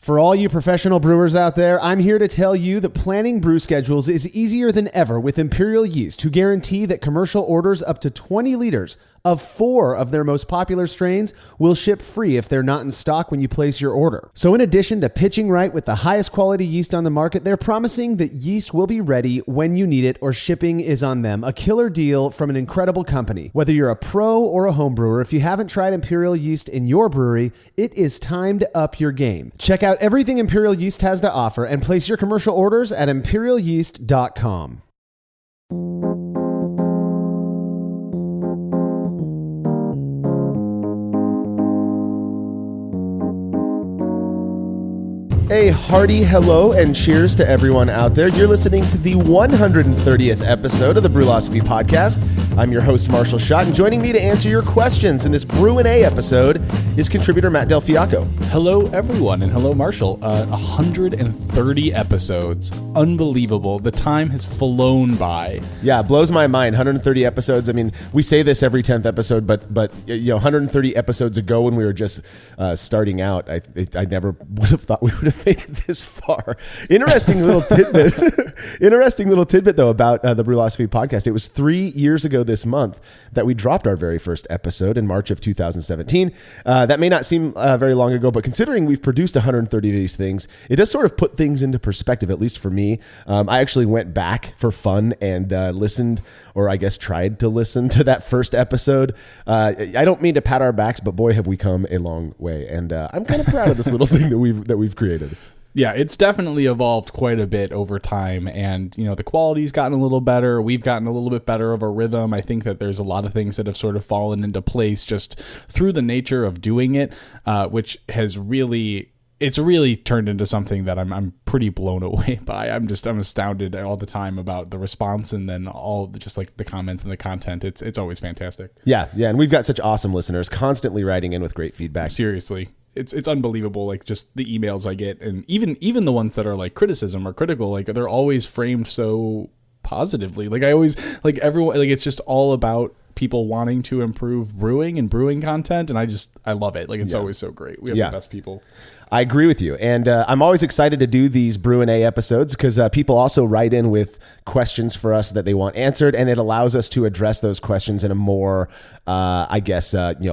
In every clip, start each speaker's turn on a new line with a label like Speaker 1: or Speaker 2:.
Speaker 1: For all you professional brewers out there, I'm here to tell you that planning brew schedules is easier than ever with Imperial Yeast, who guarantee that commercial orders up to 20 liters of 4 of their most popular strains will ship free if they're not in stock when you place your order. So in addition to pitching right with the highest quality yeast on the market, they're promising that yeast will be ready when you need it or shipping is on them. A killer deal from an incredible company. Whether you're a pro or a home brewer, if you haven't tried Imperial Yeast in your brewery, it is time to up your game. Check out everything Imperial Yeast has to offer and place your commercial orders at imperialyeast.com. A hearty hello and cheers to everyone out there. You're listening to the 130th episode of the Brewlosophy Podcast. I'm your host, Marshall Schott, and joining me to answer your questions in this Brü A episode is contributor Matt Del Fiacco.
Speaker 2: Hello, everyone, and hello, Marshall. 130 episodes. Unbelievable. The time has flown by.
Speaker 1: Yeah, it blows my mind. 130 episodes. I mean, we say this every 10th episode, but 130 episodes ago when we were just starting out, I never would have thought we would have made it this far. Interesting little tidbit. Though, about the Brewlosophy Podcast. It was 3 years ago this month that we dropped our very first episode in March of 2017. That may not seem very long ago, but considering we've produced 130 of these things, it does sort of put things into perspective, at least for me. I actually went back for fun and listened, or I guess tried to listen to that first episode. I don't mean to pat our backs, but boy, have we come a long way. And I'm kind of proud of this little thing that we've created.
Speaker 2: Yeah, it's definitely evolved quite a bit over time, and the quality's gotten a little better. We've gotten a little bit better of a rhythm. I think that there's a lot of things that have sort of fallen into place just through the nature of doing it, which has really turned into something that I'm pretty blown away by. I'm astounded all the time about the response, and then all just like the comments and the content. It's always fantastic.
Speaker 1: Yeah, and we've got such awesome listeners constantly writing in with great feedback.
Speaker 2: Seriously. It's unbelievable, like just the emails I get, and even the ones that are like criticism or critical, like they're always framed so positively. Like I always, like everyone, like it's just all about people wanting to improve brewing and brewing content, and I love it. Like it's always so great. We have the best people.
Speaker 1: I agree with you. And I'm always excited to do these Brü A episodes because people also write in with questions for us that they want answered, and it allows us to address those questions in a more,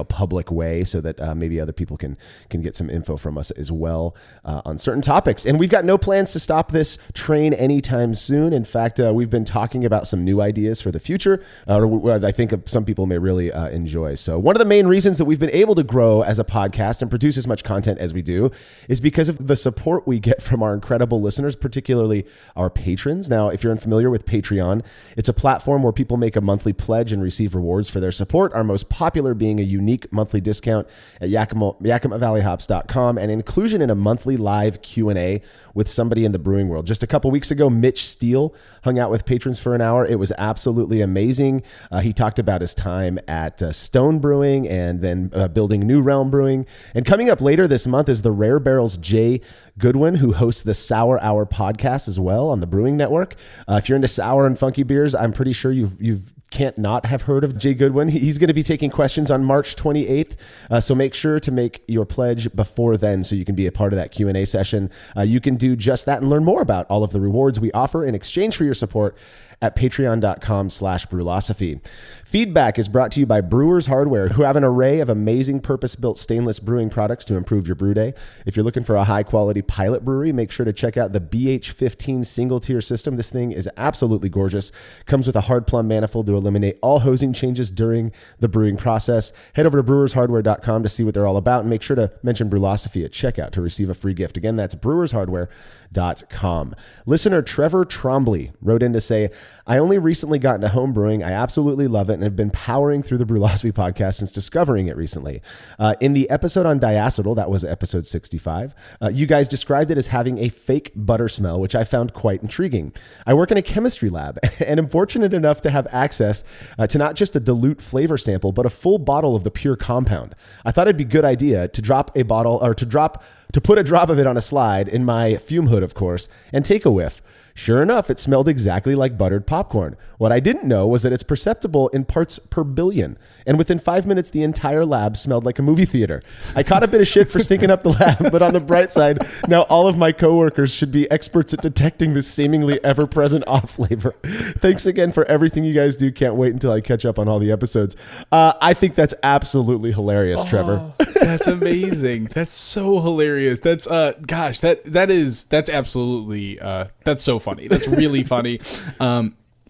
Speaker 1: public way, so that maybe other people can get some info from us as well on certain topics. And we've got no plans to stop this train anytime soon. In fact, we've been talking about some new ideas for the future, I think some people may really enjoy. So one of the main reasons that we've been able to grow as a podcast and produce as much content as we do is because of the support we get from our incredible listeners, particularly our patrons. Now, if you're unfamiliar with Patreon, it's a platform where people make a monthly pledge and receive rewards for their support, our most popular being a unique monthly discount at YakimaValleyHops.com and inclusion in a monthly live Q&A with somebody in the brewing world. Just a couple weeks ago, Mitch Steele hung out with patrons for an hour. It was absolutely amazing. He talked about his time at Stone Brewing and then building New Realm Brewing. And coming up later this month is the Rare Barrel's Jay Goodwin, who hosts the Sour Hour podcast as well on the Brewing Network. If you're into sour and funky beers, I'm pretty sure you've can't not have heard of Jay Goodwin. He's going to be taking questions on March 28th, so make sure to make your pledge before then so you can be a part of that Q&A session. You can do just that and learn more about all of the rewards we offer in exchange for your support at patreon.com/brewlosophy. Feedback is brought to you by Brewers Hardware, who have an array of amazing purpose-built stainless brewing products to improve your brew day. If you're looking for a high-quality pilot brewery, make sure to check out the BH15 single-tier system. This thing is absolutely gorgeous. Comes with a hard plumb manifold to eliminate all hosing changes during the brewing process. Head over to brewershardware.com to see what they're all about, and make sure to mention Brewlosophy at checkout to receive a free gift. Again, that's brewershardware.com. Listener Trevor Trombley wrote in to say, I only recently got into home brewing. I absolutely love it and have been powering through the Brewlosophy podcast since discovering it recently. In the episode on diacetyl, that was episode 65, you guys described it as having a fake butter smell, which I found quite intriguing. I work in a chemistry lab and am fortunate enough to have access to not just a dilute flavor sample, but a full bottle of the pure compound. I thought it'd be a good idea to drop a bottle, or to put a drop of it on a slide in my fume hood, of course, and take a whiff. Sure enough, it smelled exactly like buttered popcorn. What I didn't know was that it's perceptible in parts per billion. And within 5 minutes, the entire lab smelled like a movie theater. I caught a bit of shit for stinking up the lab, but on the bright side, now all of my coworkers should be experts at detecting this seemingly ever-present off flavor. Thanks again for everything you guys do. Can't wait until I catch up on all the episodes. I think that's absolutely hilarious, Trevor.
Speaker 2: That's amazing. That's so hilarious. That's gosh, that's absolutely that's so funny. That's really funny.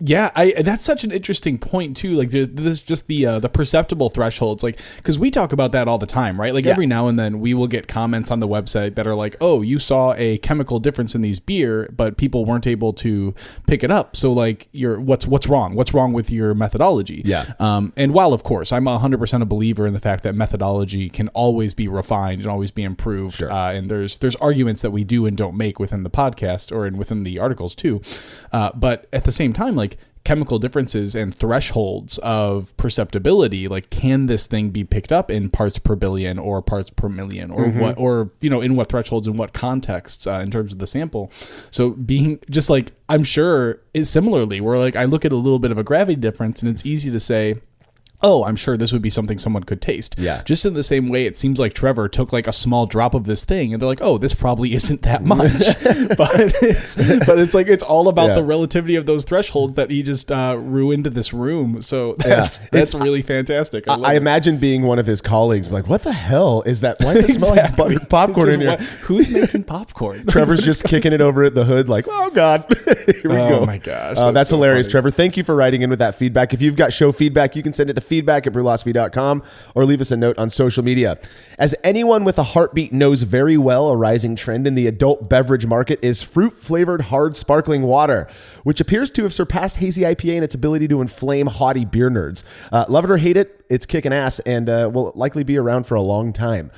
Speaker 2: Yeah, that's such an interesting point too. Like there's just the perceptible thresholds, like because we talk about that all the time, right? Like every now and then we will get comments on the website that are like, "Oh, you saw a chemical difference in these beer, but people weren't able to pick it up." So like, what's wrong? What's wrong with your methodology?
Speaker 1: Yeah.
Speaker 2: And while of course I'm 100% a believer in the fact that methodology can always be refined and always be improved,
Speaker 1: sure.
Speaker 2: And there's arguments that we do and don't make within the podcast or within the articles too, but at the same time, like chemical differences and thresholds of perceptibility, like can this thing be picked up in parts per billion or parts per million or what, or in what thresholds and what contexts in terms of the sample. So being just like, I'm sure is similarly where like I look at a little bit of a gravity difference and it's easy to say, oh, I'm sure this would be something someone could taste.
Speaker 1: Yeah.
Speaker 2: Just in the same way, it seems like Trevor took like a small drop of this thing and they're like, oh, this probably isn't that much. but it's like, it's all about the relativity of those thresholds that he just ruined this room. So that's really fantastic.
Speaker 1: I imagine being one of his colleagues, like, what the hell is that? Why does it smell like buttered popcorn in here?
Speaker 2: Who's making popcorn?
Speaker 1: Trevor's just kicking it over at the hood like, oh, God. Here we go.
Speaker 2: Oh, my gosh.
Speaker 1: That's
Speaker 2: so
Speaker 1: hilarious,
Speaker 2: funny.
Speaker 1: Trevor. Thank you for writing in with that feedback. If you've got show feedback, you can send it to feedback@brulosophy.com or leave us a note on social media. As anyone with a heartbeat knows very well, a rising trend in the adult beverage market is fruit-flavored hard sparkling water, which appears to have surpassed hazy IPA in its ability to inflame haughty beer nerds. Love it or hate it, it's kicking ass and will likely be around for a long time.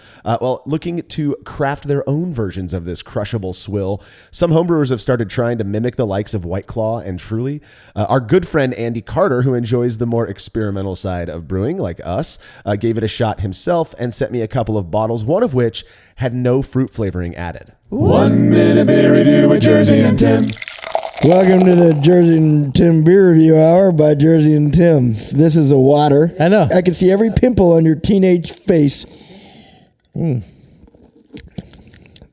Speaker 1: Looking to craft their own versions of this crushable swill, some homebrewers have started trying to mimic the likes of White Claw and Truly. Our good friend Andy Carter, who enjoys the more experimental side of brewing like us, gave it a shot himself and sent me a couple of bottles, one of which had no fruit flavoring added.
Speaker 3: 1 minute beer review with Jersey and Tim.
Speaker 4: Welcome to the Jersey and Tim Beer Review Hour by Jersey and Tim. This is a water.
Speaker 5: I know.
Speaker 4: I can see every pimple on your teenage face.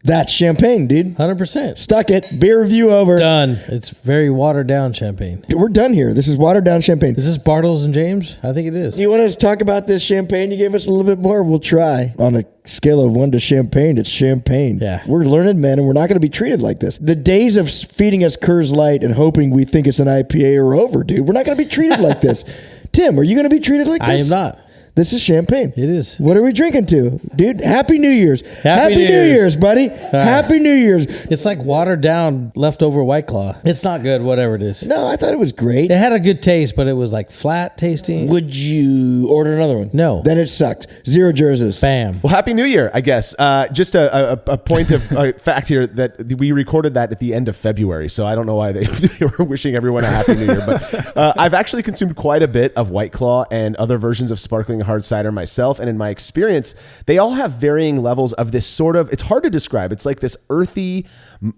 Speaker 4: That's champagne, dude.
Speaker 5: 100%.
Speaker 4: Stuck it. Beer review over.
Speaker 5: Done. It's very watered down champagne.
Speaker 4: We're done here. This is watered down champagne.
Speaker 5: Is this Bartles and James? I think it is.
Speaker 4: You want to talk about this champagne? You gave us a little bit more. We'll try. On a scale of 1 to champagne, it's champagne.
Speaker 5: Yeah.
Speaker 4: We're learned men, and we're not going to be treated like this. The days of feeding us Coors Light and hoping we think it's an IPA are over, dude. We're not going to be treated like this. Tim, are you going to be treated like
Speaker 5: I
Speaker 4: this?
Speaker 5: am not.
Speaker 4: This is champagne.
Speaker 5: It is.
Speaker 4: What are we drinking to? Dude, Happy New Year's.
Speaker 5: Happy New
Speaker 4: Year's, buddy. Happy New Year's.
Speaker 5: It's like watered down leftover White Claw. It's not good, whatever it is.
Speaker 4: No, I thought it was great.
Speaker 5: It had a good taste, but it was like flat tasting.
Speaker 4: Would you order another one?
Speaker 5: No.
Speaker 4: Then it sucked. 0 jerseys.
Speaker 5: Bam.
Speaker 1: Well, Happy New Year, I guess. Just a point of fact here that we recorded that at the end of February, so I don't know why they were wishing everyone a Happy New Year. But I've actually consumed quite a bit of White Claw and other versions of sparkling hard cider myself, and in my experience, they all have varying levels of this sort of, it's hard to describe. It's like this earthy,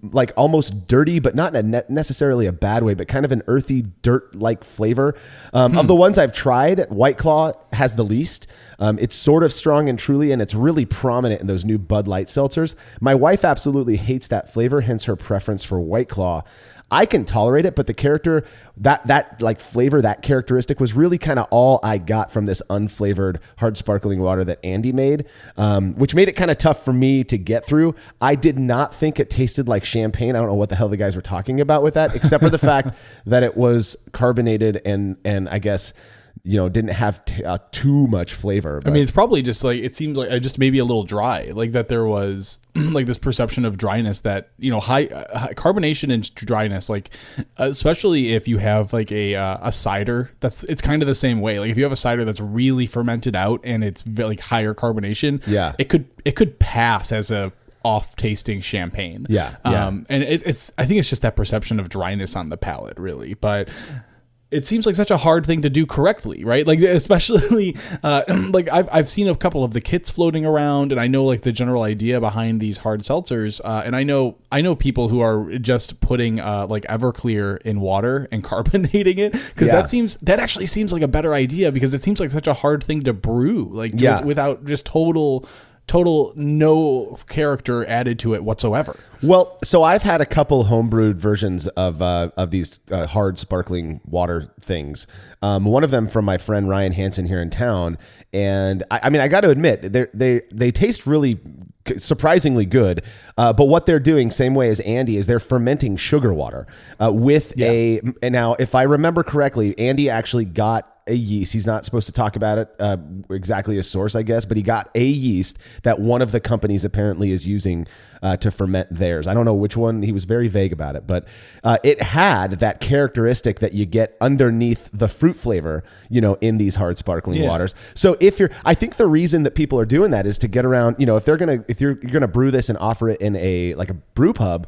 Speaker 1: like almost dirty, but not in necessarily a bad way, but kind of an earthy, dirt-like flavor. Of the ones I've tried, White Claw has the least. It's sort of strong and Truly, and it's really prominent in those new Bud Light seltzers. My wife absolutely hates that flavor, hence her preference for White Claw. I can tolerate it, but the character, that like flavor, that characteristic was really kind of all I got from this unflavored hard sparkling water that Andy made, which made it kind of tough for me to get through. I did not think it tasted like champagne. I don't know what the hell the guys were talking about with that, except for the fact that it was carbonated and I guess, didn't have too much flavor. But.
Speaker 2: I mean, it's probably just like, it seems like just maybe a little dry, like that there was like this perception of dryness that, high carbonation and dryness, like especially if you have like a cider, it's kind of the same way. Like if you have a cider that's really fermented out and it's like higher carbonation,
Speaker 1: yeah,
Speaker 2: it could pass as a off tasting champagne.
Speaker 1: Yeah.
Speaker 2: And it's I think it's just that perception of dryness on the palate really, but it seems like such a hard thing to do correctly, right? Like, especially like I've seen a couple of the kits floating around, and I know like the general idea behind these hard seltzers. And I know people who are just putting like Everclear in water and carbonating it, because that actually seems like a better idea, because it seems like such a hard thing to brew, like without just total no character added to it whatsoever.
Speaker 1: Well, so I've had a couple homebrewed versions of these hard sparkling water things. One of them from my friend Ryan Hansen here in town, and I mean, I got to admit, they taste really surprisingly good. But what they're doing, same way as Andy, is they're fermenting sugar water and now, if I remember correctly, Andy actually got a yeast. He's not supposed to talk about it exactly as source, I guess, but he got a yeast that one of the companies apparently is using to ferment theirs. I don't know which one. He was very vague about it, but it had that characteristic that you get underneath the fruit flavor, in these hard sparkling waters. So I think the reason that people are doing that is to get around, if you're gonna brew this and offer it in a brew pub.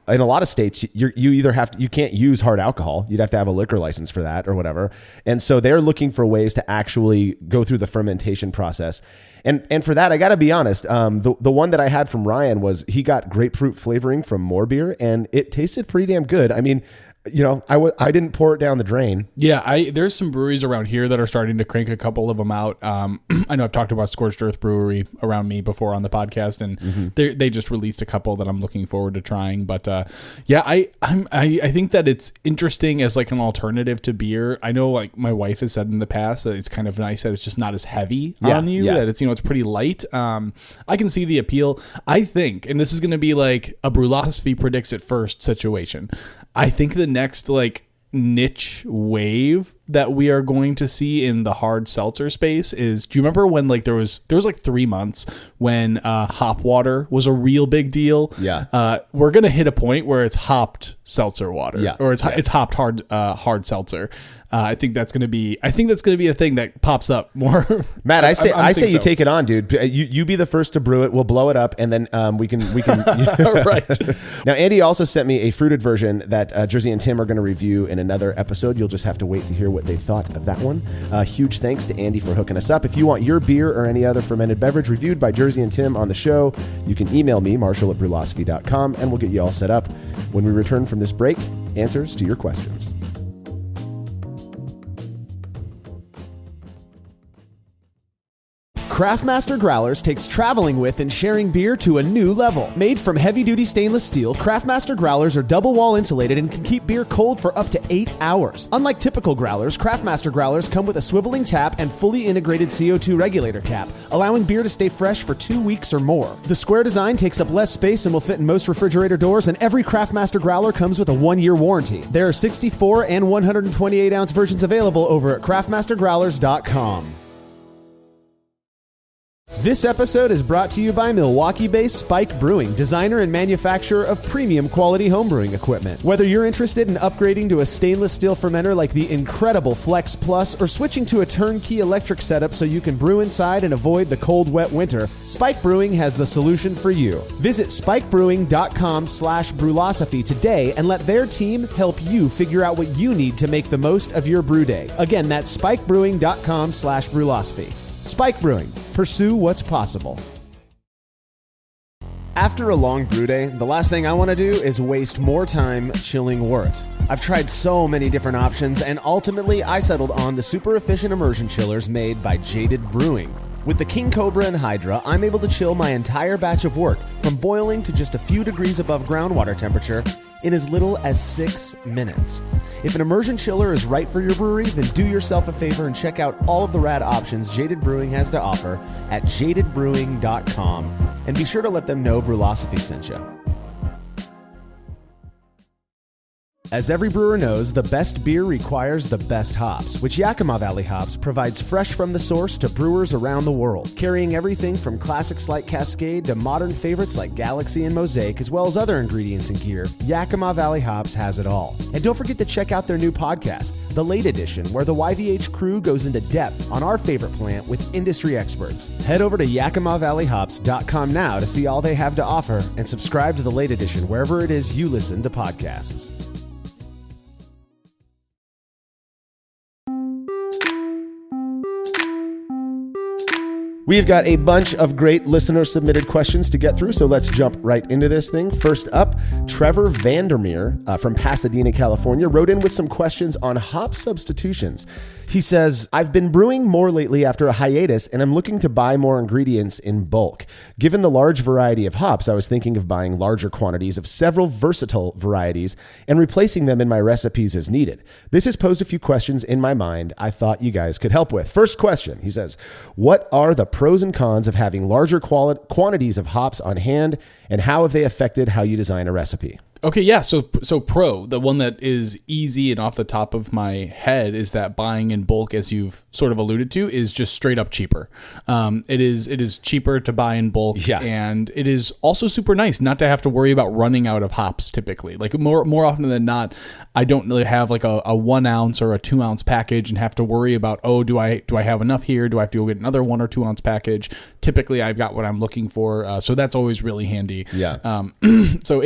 Speaker 1: In a lot of states, you can't use hard alcohol. You'd have to have a liquor license for that or whatever. And so they're looking for ways to actually go through the fermentation process. And for that, I got to be honest. The one that I had from Ryan was he got grapefruit flavoring from more beer, and it tasted pretty damn good. I mean, I didn't pour it down the drain.
Speaker 2: Yeah, there's some breweries around here that are starting to crank a couple of them out. I know I've talked about Scorched Earth Brewery around me before on the podcast, and they just released a couple that I'm looking forward to trying. But I think that it's interesting as like an alternative to beer. I know like my wife has said in the past that it's kind of nice that it's just not as heavy on you. That it's it's pretty light. I can see the appeal. I think, and this is going to be like a Brulosophy predicts it first situation. I think the next like niche wave that we are going to see in the hard seltzer space is, do you remember when like there was like 3 months when hop water was a real big deal?
Speaker 1: Yeah.
Speaker 2: We're going to hit a point where it's hopped seltzer water, or it's hopped hard seltzer. I think that's going to be a thing that pops up more.
Speaker 1: Matt, I say you take it on, dude. You be the first to brew it. We'll blow it up, and then we can.
Speaker 2: Right.
Speaker 1: Now, Andy also sent me a fruited version that Jersey and Tim are going to review in another episode. You'll just have to wait to hear what they thought of that one. Huge thanks to Andy for hooking us up. If you want your beer or any other fermented beverage reviewed by Jersey and Tim on the show, you can email me, marshall@brulosophy.com, and we'll get you all set up. When we return from this break, answers to your questions. Craftmaster Growlers takes traveling with and sharing beer to a new level. Made from heavy-duty stainless steel, Craftmaster Growlers are double-wall insulated and can keep beer cold for up to 8 hours. Unlike typical growlers, Craftmaster Growlers come with a swiveling tap and fully integrated CO2 regulator cap, allowing beer to stay fresh for 2 weeks or more. The square design takes up less space and will fit in most refrigerator doors, and every Craftmaster Growler comes with a 1-year warranty. There are 64 and 128-ounce versions available over at craftmastergrowlers.com. This episode is brought to you by Milwaukee-based Spike Brewing, designer and manufacturer of premium quality homebrewing equipment. Whether you're interested in upgrading to a stainless steel fermenter like the incredible Flex Plus or switching to a turnkey electric setup so you can brew inside and avoid the cold, wet winter, Spike Brewing has the solution for you. Visit spikebrewing.com/brulosophy today and let their team help you figure out what you need to make the most of your brew day. Again, that's spikebrewing.com/brulosophy. Spike Brewing. Pursue what's possible. After a long brew day, the last thing I want to do is waste more time chilling wort. I've tried so many different options, and ultimately I settled on the super efficient immersion chillers made by Jaded Brewing. With the King Cobra and Hydra, I'm able to chill my entire batch of wort from boiling to just a few degrees above groundwater temperature in as little as 6 minutes. If an immersion chiller is right for your brewery, then do yourself a favor and check out all of the rad options Jaded Brewing has to offer at jadedbrewing.com. And be sure to let them know Brulosophy sent you. As every brewer knows, the best beer requires the best hops, which Yakima Valley Hops provides fresh from the source to brewers around the world, carrying everything from classics like Cascade to modern favorites like Galaxy and Mosaic, as well as other ingredients and gear. Yakima Valley Hops has it all. And don't forget to check out their new podcast, The Late Edition, where the YVH crew goes into depth on our favorite plant with industry experts. Head over to YakimaValleyHops.com now to see all they have to offer and subscribe to The Late Edition wherever it is you listen to podcasts. We've got a bunch of great listener submitted questions to get through, so let's jump right into this thing. First up, Trevor Vandermeer from Pasadena, California, wrote in with some questions on hop substitutions. He says, I've been brewing more lately after a hiatus, and I'm looking to buy more ingredients in bulk. Given the large variety of hops, I was thinking of buying larger quantities of several versatile varieties and replacing them in my recipes as needed. This has posed a few questions in my mind I thought you guys could help with. First question, he says, what are the pros and cons of having larger quantities of hops on hand, and how have they affected how you design a recipe?
Speaker 2: Okay, yeah. So pro, the one that is easy and off the top of my head is that buying in bulk, as you've sort of alluded to, is just straight up cheaper. It is cheaper to buy in bulk, and it is also super nice not to have to worry about running out of hops. Typically, like more often than not, I don't really have like a 1 ounce or a 2 ounce package and have to worry about, do I have enough here? Do I have to go get another 1 or 2 ounce package? Typically, I've got what I'm looking for, so that's always really handy.
Speaker 1: Yeah.
Speaker 2: So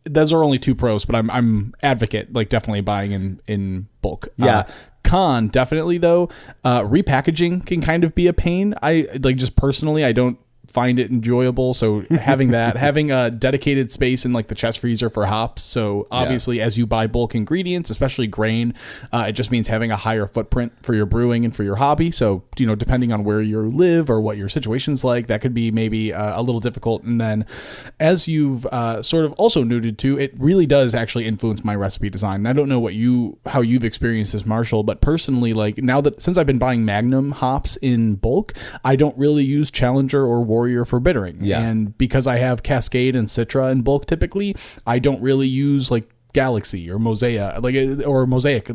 Speaker 2: those are only two pros, but I'm advocate, like definitely buying in bulk.
Speaker 1: Yeah.
Speaker 2: Con, definitely though, repackaging can kind of be a pain. I like, just personally, I don't find it enjoyable. So having a dedicated space in like the chest freezer for hops. So obviously as you buy bulk ingredients, especially grain, it just means having a higher footprint for your brewing and for your hobby. So, depending on where you live or what your situation's like, that could be maybe a little difficult. And then as you've sort of also alluded to, it really does actually influence my recipe design. And I don't know how you've experienced this, Marshall, but personally, like since I've been buying Magnum hops in bulk, I don't really use Challenger or Warrior for bittering.
Speaker 1: Yeah.
Speaker 2: And because I have Cascade and Citra in bulk typically, I don't really use like Galaxy or Mosaic,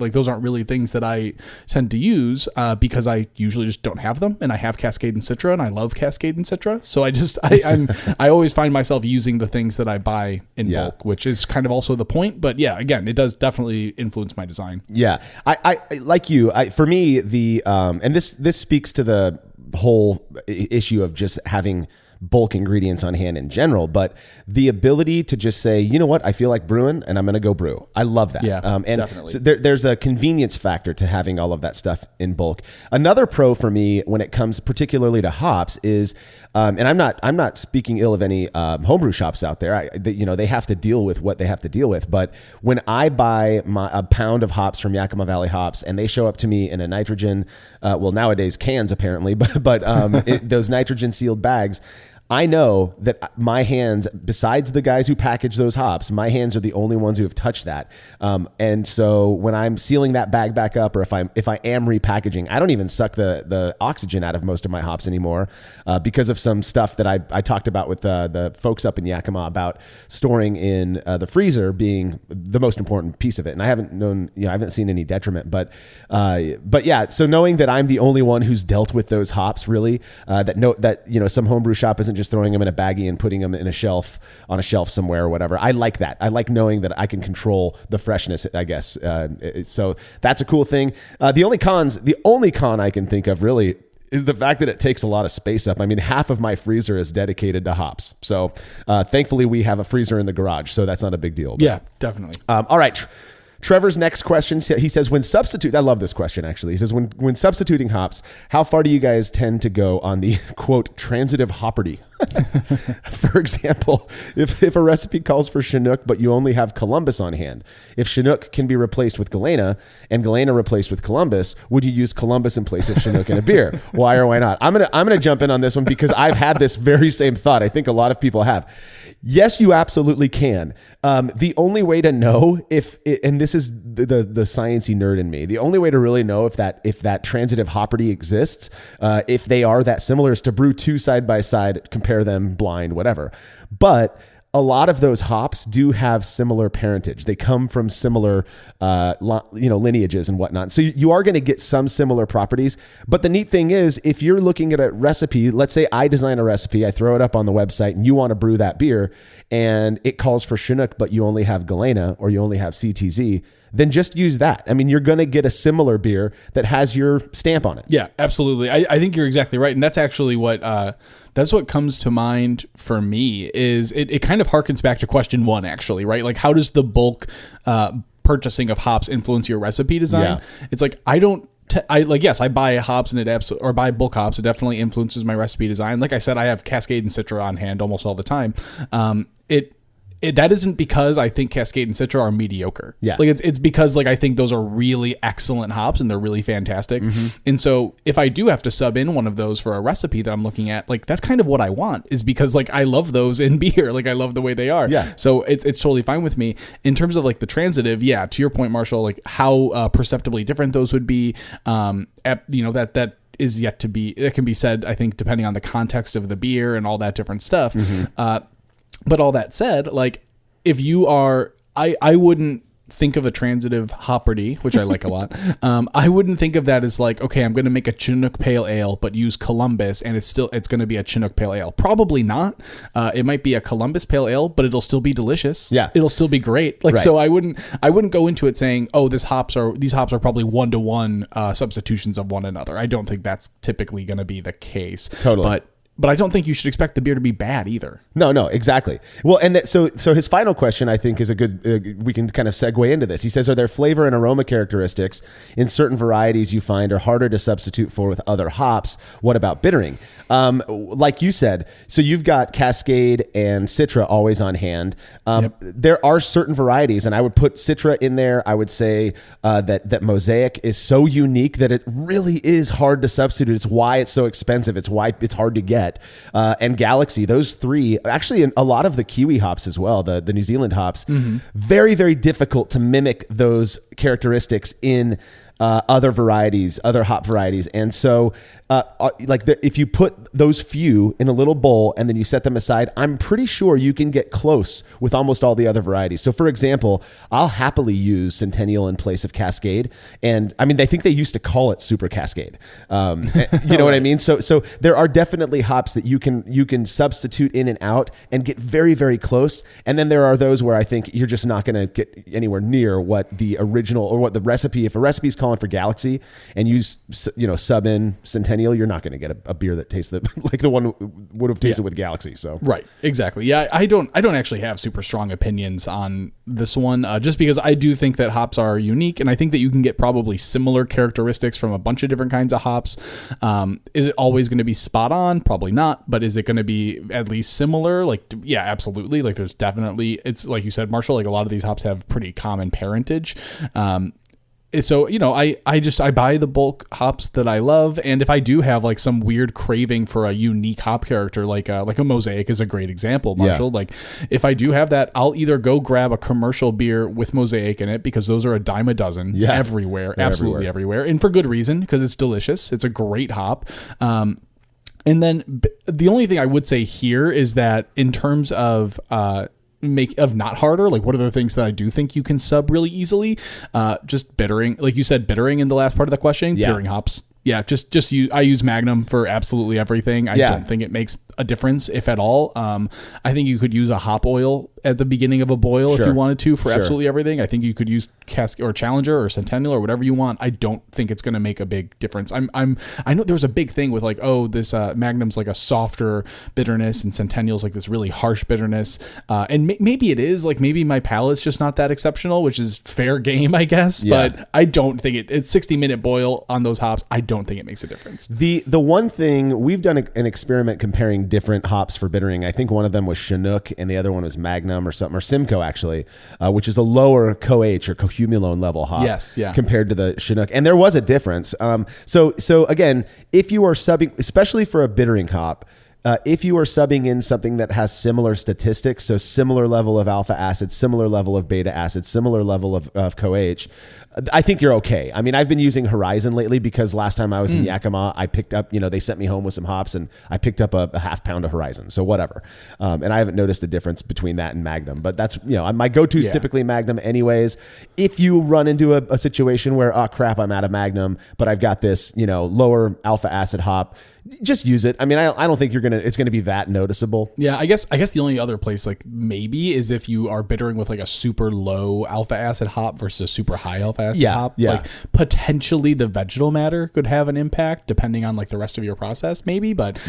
Speaker 2: like those aren't really things that I tend to use because I usually just don't have them, and I have Cascade and Citra, and I love Cascade and Citra, so I always find myself using the things that I buy in bulk, which is kind of also the point. But yeah, again, it does definitely influence my design.
Speaker 1: Yeah, I like you. For me, the and this speaks to the whole issue of just having bulk ingredients on hand in general, but the ability to just say, you know what, I feel like brewing and I'm going to go brew. I love that.
Speaker 2: Yeah,
Speaker 1: and
Speaker 2: definitely.
Speaker 1: So there's a convenience factor to having all of that stuff in bulk. Another pro for me when it comes particularly to hops is, and I'm not speaking ill of any homebrew shops out there. They have to deal with what they have to deal with. But when I buy a pound of hops from Yakima Valley Hops and they show up to me in a nitrogen, nowadays cans apparently, but those nitrogen sealed bags, I know that my hands, besides the guys who package those hops, my hands are the only ones who have touched that. And so when I'm sealing that bag back up, or if I am repackaging, I don't even suck the oxygen out of most of my hops anymore because of some stuff that I talked about with the folks up in Yakima about storing in the freezer being the most important piece of it. And I haven't seen any detriment, but yeah. So knowing that I'm the only one who's dealt with those hops, really, that some homebrew shop isn't just throwing them in a baggie and putting them on a shelf somewhere or whatever. I like that. I like knowing that I can control the freshness, I guess. So that's a cool thing. The only con I can think of really is the fact that it takes a lot of space up. I mean, half of my freezer is dedicated to hops. So thankfully we have a freezer in the garage, so that's not a big deal. But,
Speaker 2: yeah, definitely.
Speaker 1: All right. Trevor's next question, he says, I love this question actually. He says, when substituting hops, how far do you guys tend to go on the quote transitive hopperty? For example, if a recipe calls for Chinook, but you only have Columbus on hand, if Chinook can be replaced with Galena and Galena replaced with Columbus, would you use Columbus in place of Chinook in a beer? Why or why not? I'm gonna jump in on this one because I've had this very same thought. I think a lot of people have. Yes, you absolutely can. The only way to know and this is the sciencey nerd in me, the only way to really know if that transitive hopperty exists, if they are that similar, is to brew two side by side, compare them blind, whatever. But a lot of those hops do have similar parentage. They come from similar, lineages and whatnot. So you are going to get some similar properties. But the neat thing is, if you're looking at a recipe, let's say I design a recipe, I throw it up on the website, and you want to brew that beer, and it calls for Chinook, but you only have Galena or you only have CTZ, then just use that. I mean, you're going to get a similar beer that has your stamp on it.
Speaker 2: Yeah, absolutely. I think you're exactly right. And that's actually what comes to mind for me is it kind of harkens back to question one, actually, right? Like, how does the bulk purchasing of hops influence your recipe design?
Speaker 1: Yeah.
Speaker 2: It's like, I don't yes, I buy hops and or buy bulk hops. It definitely influences my recipe design. Like I said, I have Cascade and Citra on hand almost all the time. That isn't because I think Cascade and Citra are mediocre.
Speaker 1: Yeah.
Speaker 2: Like it's because like I think those are really excellent hops and they're really fantastic. And so if I do have to sub in one of those for a recipe that I'm looking at, like that's kind of what I want, is because like I love those in beer. Like I love the way they are.
Speaker 1: Yeah.
Speaker 2: So it's totally fine with me. In terms of like the transitive, yeah, to your point, Marshall, like how perceptibly different those would be, that is yet to be, it can be said, I think, depending on the context of the beer and all that different stuff. But all that said, like if you are, I wouldn't think of a transitive hopperty, which I like a lot. I wouldn't think of that as like, okay, I'm going to make a Chinook Pale Ale, but use Columbus, and it's going to be a Chinook Pale Ale. Probably not. It might be a Columbus Pale Ale, but it'll still be delicious.
Speaker 1: Yeah,
Speaker 2: it'll still be great. Like
Speaker 1: right.
Speaker 2: So, I wouldn't go into it saying, oh, these hops are probably 1-to-1 substitutions of one another. I don't think that's typically going to be the case.
Speaker 1: Totally.
Speaker 2: But I don't think you should expect the beer to be bad either.
Speaker 1: No, exactly. Well, and so his final question, I think, is a good, we can kind of segue into this. He says, are there flavor and aroma characteristics in certain varieties you find are harder to substitute for with other hops? What about bittering? Like you said, so you've got Cascade and Citra always on hand.
Speaker 2: Yep.
Speaker 1: There are certain varieties, and I would put Citra in there. I would say that Mosaic is so unique that it really is hard to substitute. It's why it's so expensive. It's why it's hard to get. And Galaxy, those three, actually a lot of the Kiwi hops as well, the New Zealand hops, very, very difficult to mimic those characteristics in other varieties, other hop varieties. And so if you put those few in a little bowl and then you set them aside, I'm pretty sure you can get close with almost all the other varieties. So for example, I'll happily use Centennial in place of Cascade. And I mean, I think they used to call it Super Cascade. You know what I mean? So there are definitely hops that you can substitute in and out and get very, very close. And then there are those where I think you're just not going to get anywhere near what the original or what the recipe, if a recipe is calling for Galaxy and you sub in Centennial, you're not going to get a beer that tastes like the one would have tasted with Galaxy. So
Speaker 2: right, exactly. Yeah, I don't actually have super strong opinions on this one, just because I do think that hops are unique, and I think that you can get probably similar characteristics from a bunch of different kinds of hops. Is it always going to be spot on? Probably not. But is it going to be at least similar? Like, yeah, absolutely. Like, there's definitely, it's like you said, Marshall. Like a lot of these hops have pretty common parentage. So, I buy the bulk hops that I love. And if I do have like some weird craving for a unique hop character, like a Mosaic is a great example, Marshall. Yeah. Like if I do have that, I'll either go grab a commercial beer with Mosaic in it, because those are a dime a dozen everywhere, they're absolutely everywhere. And for good reason, because it's delicious. It's a great hop. And then the only thing I would say here is that in terms of, not harder, like what are the things that I do think you can sub really easily? Just bittering, like you said, bittering in the last part of the question. Bittering hops. Yeah, I use Magnum for absolutely everything. I don't think it makes a difference, if at all. I think you could use a hop oil at the beginning of a boil if you wanted to for absolutely everything. I think you could use Cascade or Challenger or Centennial or whatever you want. I don't think it's going to make a big difference. I know there was a big thing with like, oh, this Magnum's like a softer bitterness and Centennial's like this really harsh bitterness. And maybe it is, like maybe my palate's just not that exceptional, which is fair game, I guess. Yeah. But I don't think it's 60-minute boil on those hops. I don't think it makes a difference. The
Speaker 1: one thing, we've done an experiment comparing different hops for bittering. I think one of them was Chinook and the other one was Magnum or something, or Simcoe actually, which is a lower CoH or cohumulone level hop.
Speaker 2: Yes, yeah.
Speaker 1: Compared to the Chinook. And there was a difference. So again, if you are subbing, especially for a bittering hop, if you are subbing in something that has similar statistics, so similar level of alpha acid, similar level of beta acid, similar level of CoH, I think you're okay. I mean, I've been using Horizon lately because last time I was in Yakima, I picked up, they sent me home with some hops and I picked up a half pound of Horizon. So whatever. And I haven't noticed a difference between that and Magnum, but that's, my go-to is typically Magnum anyways. If you run into a situation where, oh crap, I'm out of Magnum, but I've got this, lower alpha acid hop, just use it. I mean, I don't think it's going to be that noticeable.
Speaker 2: Yeah, I guess the only other place like maybe is if you are bittering with like a super low alpha acid hop versus a super high alpha acid hop. Yeah. Like potentially the vegetal matter could have an impact depending on like the rest of your process maybe, but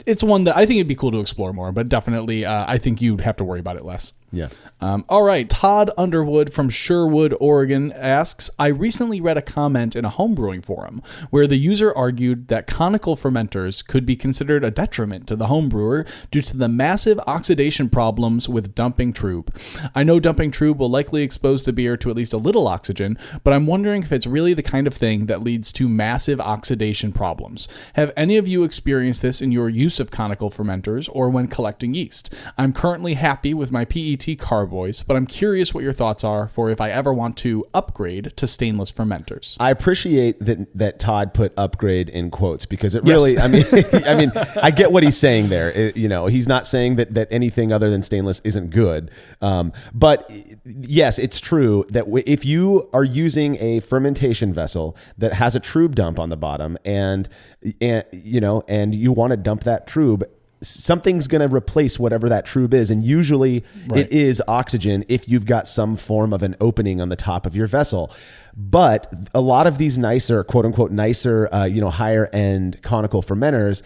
Speaker 2: it's one that I think it'd be cool to explore more, but definitely I think you'd have to worry about it less.
Speaker 1: Yeah.
Speaker 2: All right. Todd Underwood from Sherwood, Oregon asks, I recently read a comment in a homebrewing forum where the user argued that conical fermenters could be considered a detriment to the homebrewer due to the massive oxidation problems with dumping trub. I know dumping trub will likely expose the beer to at least a little oxygen, but I'm wondering if it's really the kind of thing that leads to massive oxidation problems. Have any of you experienced this in your use of conical fermenters or when collecting yeast? I'm currently happy with my PET carboys, but I'm curious what your thoughts are for if I ever want to upgrade to stainless fermenters.
Speaker 1: I appreciate that Todd put upgrade in quotes because it really, yes. I mean, I get what he's saying there. He's not saying that anything other than stainless isn't good. But yes, it's true that if you are using a fermentation vessel that has a trub dump on the bottom and you want to dump that trub, something's going to replace whatever that trub is. And usually it is oxygen if you've got some form of an opening on the top of your vessel. But a lot of these nicer, quote unquote, nicer, higher end conical fermenters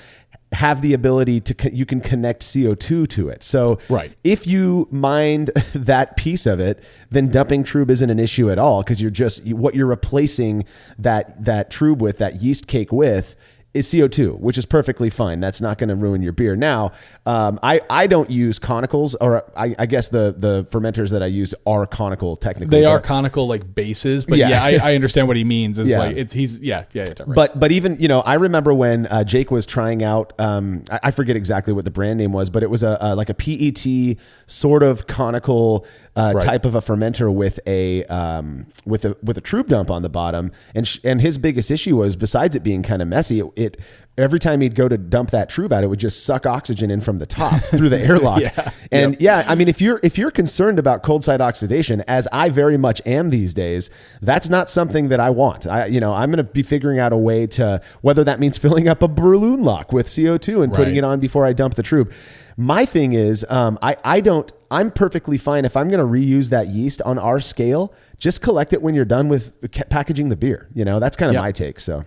Speaker 1: have the ability you can connect CO2 to it. So if you mind that piece of it, then dumping trub isn't an issue at all. Cause what you're replacing that trub with, that yeast cake with, is CO2, which is perfectly fine. That's not going to ruin your beer. Now, I don't use conicals, or I guess the fermenters that I use are conical technically.
Speaker 2: They are conical like bases, but I understand what he means. It's right.
Speaker 1: But even, I remember when Jake was trying out, I forget exactly what the brand name was, but it was like a PET sort of conical type of a fermenter with a trub dump on the bottom, and his biggest issue was, besides it being kind of messy, it every time he'd go to dump that trub out, it would just suck oxygen in from the top through the airlock. I mean, if you're concerned about cold side oxidation, as I very much am these days, that's not something that I want. I'm going to be figuring out a way to, whether that means filling up a balloon lock with CO2 and putting it on before I dump the trub. My thing is, I'm perfectly fine if I'm going to reuse that yeast on our scale. Just collect it when you're done with packaging the beer. That's kind of my take. So.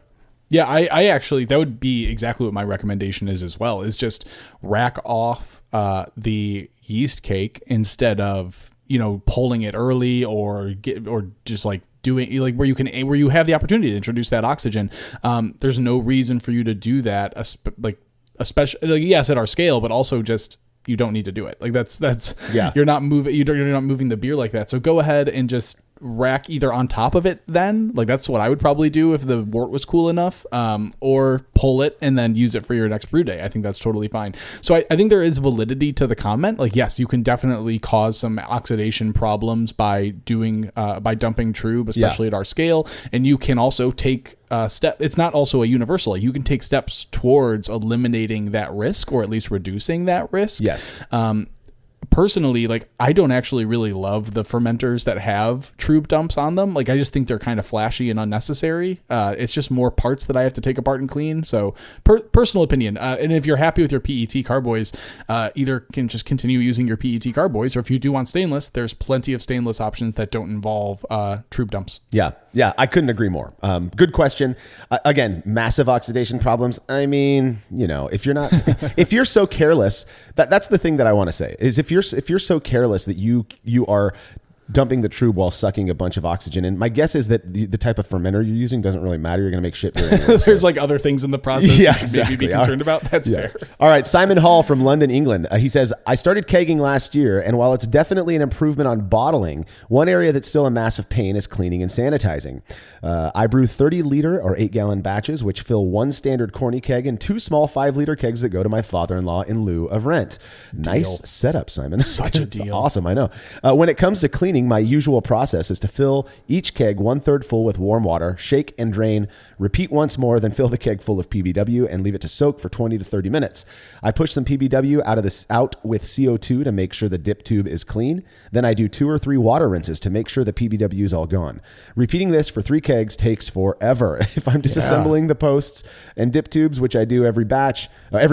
Speaker 2: Yeah, I actually, that would be exactly what my recommendation is as well, is just rack off the yeast cake instead of, pulling it early or just like doing like where you have the opportunity to introduce that oxygen. There's no reason for you to do that, especially yes, at our scale, but also just, you don't need to do it. Like that's you're not moving the beer like that. So go ahead and just rack either on top of it then, like that's what I would probably do if the wort was cool enough, or pull it and then use it for your next brew day. I think that's totally fine. So I think there is validity to the comment. Like, yes, you can definitely cause some oxidation problems by dumping trub, especially at our scale. And you can also take it's not also a universal. You can take steps towards eliminating that risk, or at least reducing that risk.
Speaker 1: Yes.
Speaker 2: Personally, like, I don't actually really love the fermenters that have trub dumps on them. Like, I just think they're kind of flashy and unnecessary. It's just more parts that I have to take apart and clean. So personal opinion. And if you're happy with your PET carboys, either can just continue using your PET carboys, or if you do want stainless, there's plenty of stainless options that don't involve trub dumps.
Speaker 1: Yeah, I couldn't agree more. Good question. Again, massive oxidation problems. I mean, if you're so careless, that's the thing that I want to say is if you're so careless that you are dumping the trub while sucking a bunch of oxygen in, my guess is that the type of fermenter you're using doesn't really matter. You're going to make shit beer anyway,
Speaker 2: There's like other things in the process you should maybe be concerned about. That's fair.
Speaker 1: All right. Simon Hall from London, England. He says, I started kegging last year, and while it's definitely an improvement on bottling, one area that's still a massive pain is cleaning and sanitizing. I brew 30-liter or 8-gallon batches, which fill one standard corny keg and 2 small 5-liter kegs that go to my father-in-law in lieu of rent. Nice setup, Simon.
Speaker 2: Such a deal.
Speaker 1: Awesome, I know. When it comes to cleaning, my usual process is to fill each keg 1/3 full with warm water, shake and drain, repeat once more, then fill the keg full of PBW and leave it to soak for 20 to 30 minutes. I push some PBW out with CO2 to make sure the dip tube is clean. Then I do 2 or 3 water rinses to make sure the PBW is all gone. Repeating this for 3 kegs takes forever. If I'm disassembling the posts and dip tubes, which I do every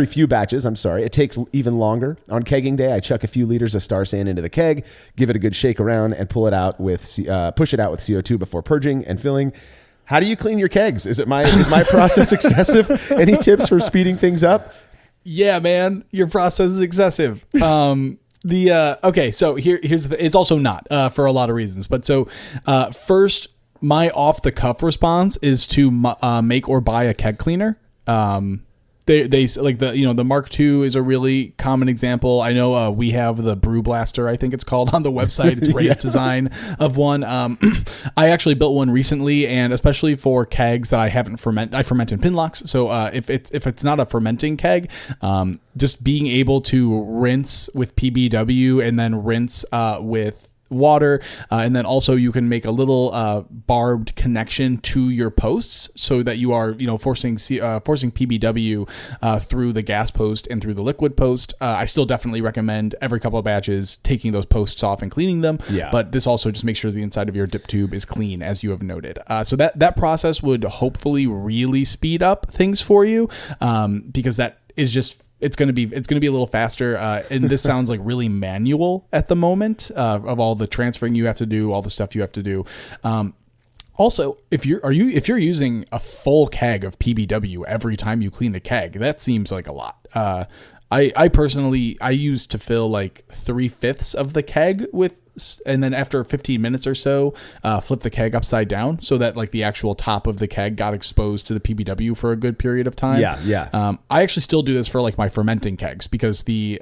Speaker 1: few batches, it takes even longer. On kegging day, I chuck a few liters of Star San into the keg, give it a good shake around, and push it out with CO2 before purging and filling. How do you clean your kegs? Is my process excessive? Any tips for speeding things up?
Speaker 2: Yeah, man, your process is excessive. Okay, so here's the it's also not for a lot of reasons. But so first, my off the cuff response is to make or buy a keg cleaner. They like the Mark II is a really common example. I know we have the Brü Blaster, I think it's called, on the website. It's Ray's design of one. I actually built one recently, and especially for kegs that I haven't I ferment in pin locks. So if it's not a fermenting keg, just being able to rinse with PBW and then rinse with water, and then also you can make a little barbed connection to your posts so that you are forcing PBW through the gas post and through the liquid post. I still definitely recommend every couple of batches taking those posts off and cleaning them.
Speaker 1: Yeah.
Speaker 2: But this also just makes sure the inside of your dip tube is clean, as you have noted. So that process would hopefully really speed up things for you, because that is just it's going to be a little faster. And this sounds like really manual at the moment, of all the transferring you have to do, all the stuff you have to do. Also, if you're using a full keg of PBW every time you clean a keg, that seems like a lot. I personally used to fill like 3/5 of the keg with, and then after 15 minutes or so, flip the keg upside down so that like the actual top of the keg got exposed to the PBW for a good period of time.
Speaker 1: Yeah.
Speaker 2: I actually still do this for like my fermenting kegs because the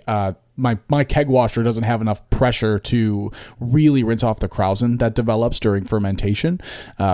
Speaker 2: my keg washer doesn't have enough pressure to really rinse off the krausen that develops during fermentation.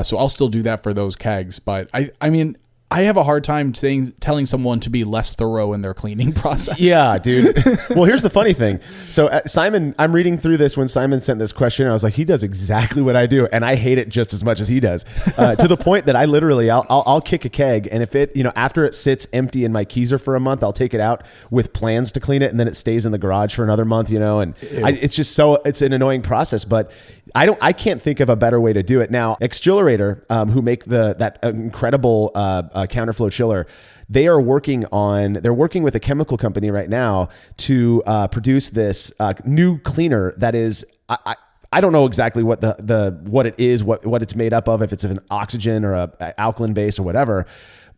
Speaker 2: So I'll still do that for those kegs, but I mean, I have a hard time telling someone to be less thorough in their cleaning process.
Speaker 1: Yeah, dude. Well, here's the funny thing. So Simon, I'm reading through this when Simon sent this question. I was like, he does exactly what I do, and I hate it just as much as he does. To the point that I literally, I'll kick a keg, and if it, after it sits empty in my keezer for a month, I'll take it out with plans to clean it, and then it stays in the garage for another month. And it's just it's an annoying process, but I can't think of a better way to do it. Now, Exhilarator, who make that incredible counterflow chiller, they're working with a chemical company right now to produce this new cleaner that is, I don't know exactly what what it is, what it's made up of, if it's an oxygen or a alkaline base or whatever.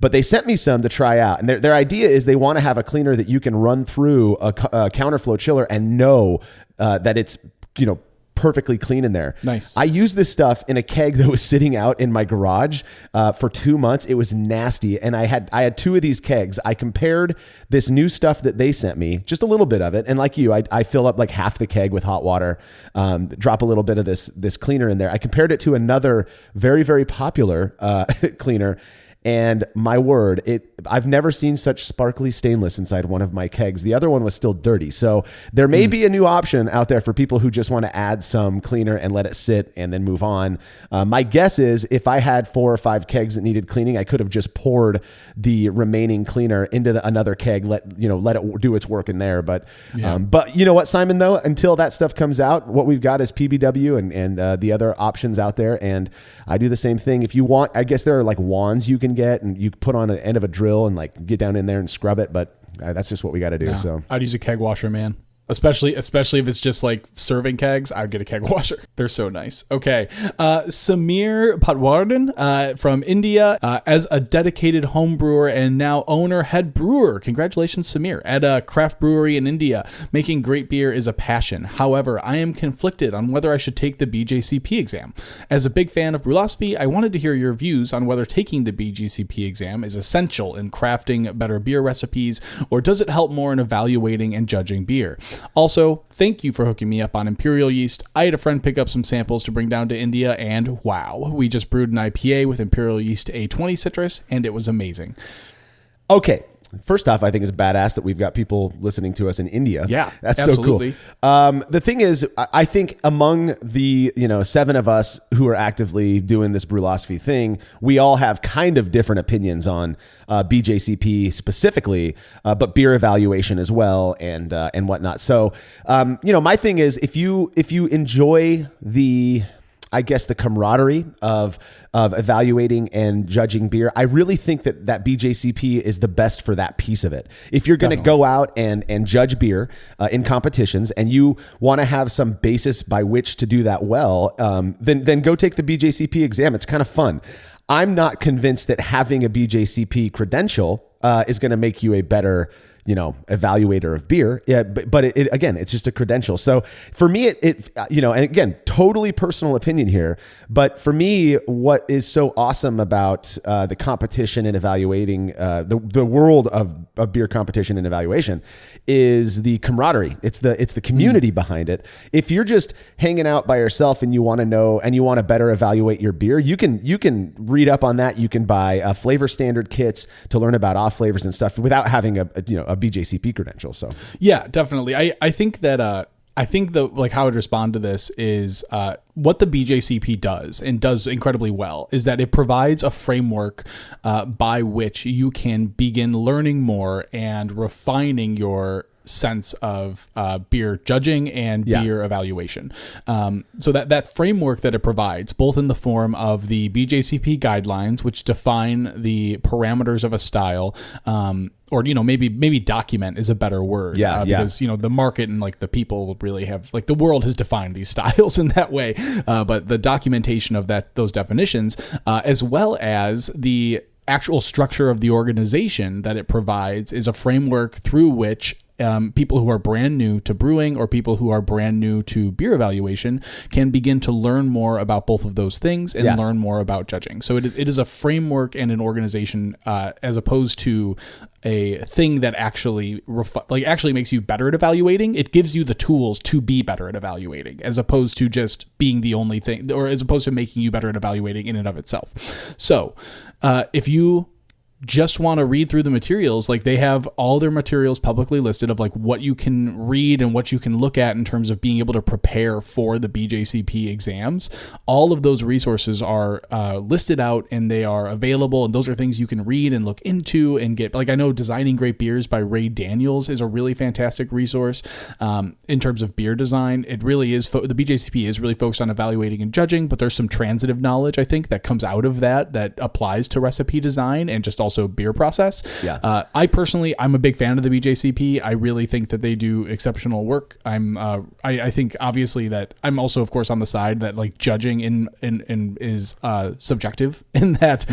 Speaker 1: But they sent me some to try out. And their idea is they want to have a cleaner that you can run through a counterflow chiller and know that it's, perfectly clean in there.
Speaker 2: Nice.
Speaker 1: I used this stuff in a keg that was sitting out in my garage for 2 months. It was nasty. And I had 2 of these kegs. I compared this new stuff that they sent me, just a little bit of it. And like you, I fill up like half the keg with hot water, drop a little bit of this cleaner in there. I compared it to another very, very popular cleaner. And my word, I've never seen such sparkly stainless inside one of my kegs. The other one was still dirty. So there may be a new option out there for people who just want to add some cleaner and let it sit and then move on. My guess is if I had 4 or 5 kegs that needed cleaning, I could have just poured the remaining cleaner into another keg, let it do its work in there. But but you know what, Simon, though, until that stuff comes out, what we've got is PBW and the other options out there. And I do the same thing. If you want, I guess there are like wands you can get and you put on an end of a drill and like get down in there and scrub it. But that's just what we got to do.
Speaker 2: No,
Speaker 1: So
Speaker 2: I'd use a keg washer, man. Especially if it's just like serving kegs, I'd get a keg washer. They're so nice. Okay. Samir Patwardhan from India, as a dedicated home brewer and now owner, head brewer. Congratulations, Samir. At a craft brewery in India, making great beer is a passion. However, I am conflicted on whether I should take the BJCP exam. As a big fan of brewlosophy, I wanted to hear your views on whether taking the BJCP exam is essential in crafting better beer recipes, or does it help more in evaluating and judging beer? Also, thank you for hooking me up on Imperial yeast. I had a friend pick up some samples to bring down to India, and wow, we just brewed an IPA with Imperial yeast A20 citrus, and it was amazing.
Speaker 1: okay. First off, I think it's badass that we've got people listening to us in India.
Speaker 2: Yeah,
Speaker 1: that's
Speaker 2: absolutely.
Speaker 1: So cool. The thing is, I think among the 7 of us who are actively doing this brewlosophy thing, we all have kind of different opinions on BJCP specifically, but beer evaluation as well and whatnot. So, my thing is, if you enjoy the camaraderie of evaluating and judging beer, I really think that BJCP is the best for that piece of it. If you're going to go out and judge beer in competitions and you want to have some basis by which to do that well, then go take the BJCP exam. It's kind of fun. I'm not convinced that having a BJCP credential is going to make you a better evaluator of beer. Yeah, but it again, it's just a credential. So for me, and again, totally personal opinion here, but for me, what is so awesome about the competition and evaluating the world of beer competition and evaluation is the camaraderie. It's the community behind it. If you're just hanging out by yourself and you want to know and you want to better evaluate your beer, you can read up on that. You can buy flavor standard kits to learn about off flavors and stuff without having a BJCP credential. So
Speaker 2: yeah, definitely. I think that I think how I'd respond to this is what the BJCP does and does incredibly well is that it provides a framework by which you can begin learning more and refining your sense of beer judging and beer evaluation. So that framework that it provides, both in the form of the BJCP guidelines, which define the parameters of a style, or maybe document is a better word. Because the market and the people really have the world has defined these styles in that way. But the documentation of those definitions, as well as the actual structure of the organization that it provides, is a framework through which people who are brand new to brewing or people who are brand new to beer evaluation can begin to learn more about both of those things and learn more about judging. So it is a framework and an organization as opposed to a thing that actually makes you better at evaluating. It gives you the tools to be better at evaluating, as opposed to just being the only thing, or as opposed to making you better at evaluating in and of itself. So if you just want to read through the materials, they have all their materials publicly listed of what you can read and what you can look at in terms of being able to prepare for the BJCP exams. All of those resources are listed out and they are available, and those are things you can read and look into and get. I know Designing Great Beers by Ray Daniels is a really fantastic resource in terms of beer design. It really is. The BJCP is really focused on evaluating and judging, but there's some transitive knowledge, I think, that comes out of that applies to recipe design and just also beer process. I'm a big fan of the BJCP. I really think that they do exceptional work. I think obviously that I'm also, of course, on the side that judging is subjective in that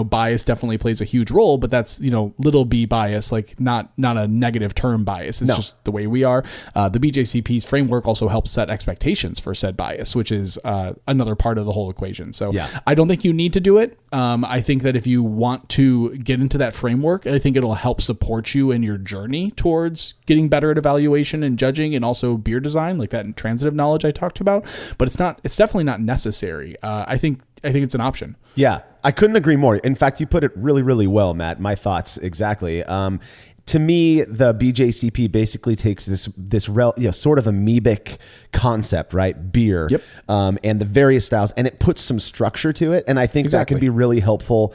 Speaker 2: bias definitely plays a huge role, but that's little b bias, not a negative term bias. It's just the way we are. The BJCP's framework also helps set expectations for said bias, which is another part of the whole equation. So I don't think you need to do it. I think that if you want to get into that framework, I think it'll help support you in your journey towards getting better at evaluation and judging, and also beer design, that transitive knowledge I talked about. But it's definitely not necessary. I think it's an option. Yeah,
Speaker 1: I couldn't agree more. In fact, you put it really, really well, Matt. My thoughts exactly. To me, the BJCP basically takes this sort of amoebic concept, right? Beer, and the various styles, and it puts some structure to it. And I think that can be really helpful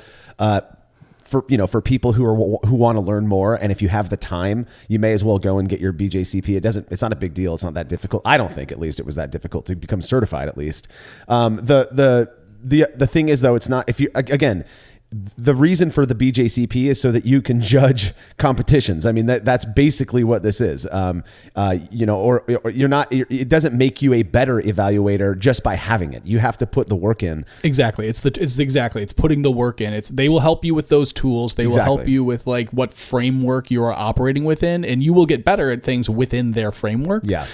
Speaker 1: for people who want to learn more. And if you have the time, you may as well go and get your BJCP. It's not a big deal. It's not that difficult. I don't think, at least, it was that difficult to become certified. At least, the thing is, though, it's not. If you again. The reason for the BJCP is so that you can judge competitions. I mean, that's basically what this is. Or you're not. It doesn't make you a better evaluator just by having it. You have to put the work in.
Speaker 2: Exactly. It's putting the work in. They will help you with those tools. They will help you with what framework you are operating within, and you will get better at things within their framework.
Speaker 1: Yeah.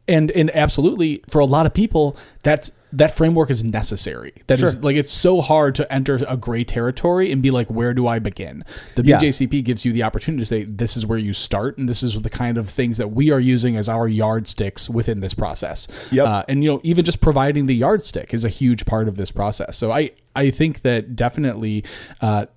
Speaker 2: And absolutely, for a lot of people, that framework is necessary. It's so hard to enter a gray territory and be where do I begin? The BJCP gives you the opportunity to say, this is where you start, and this is the kind of things that we are using as our yardsticks within this process. And even just providing the yardstick is a huge part of this process. So I think that definitely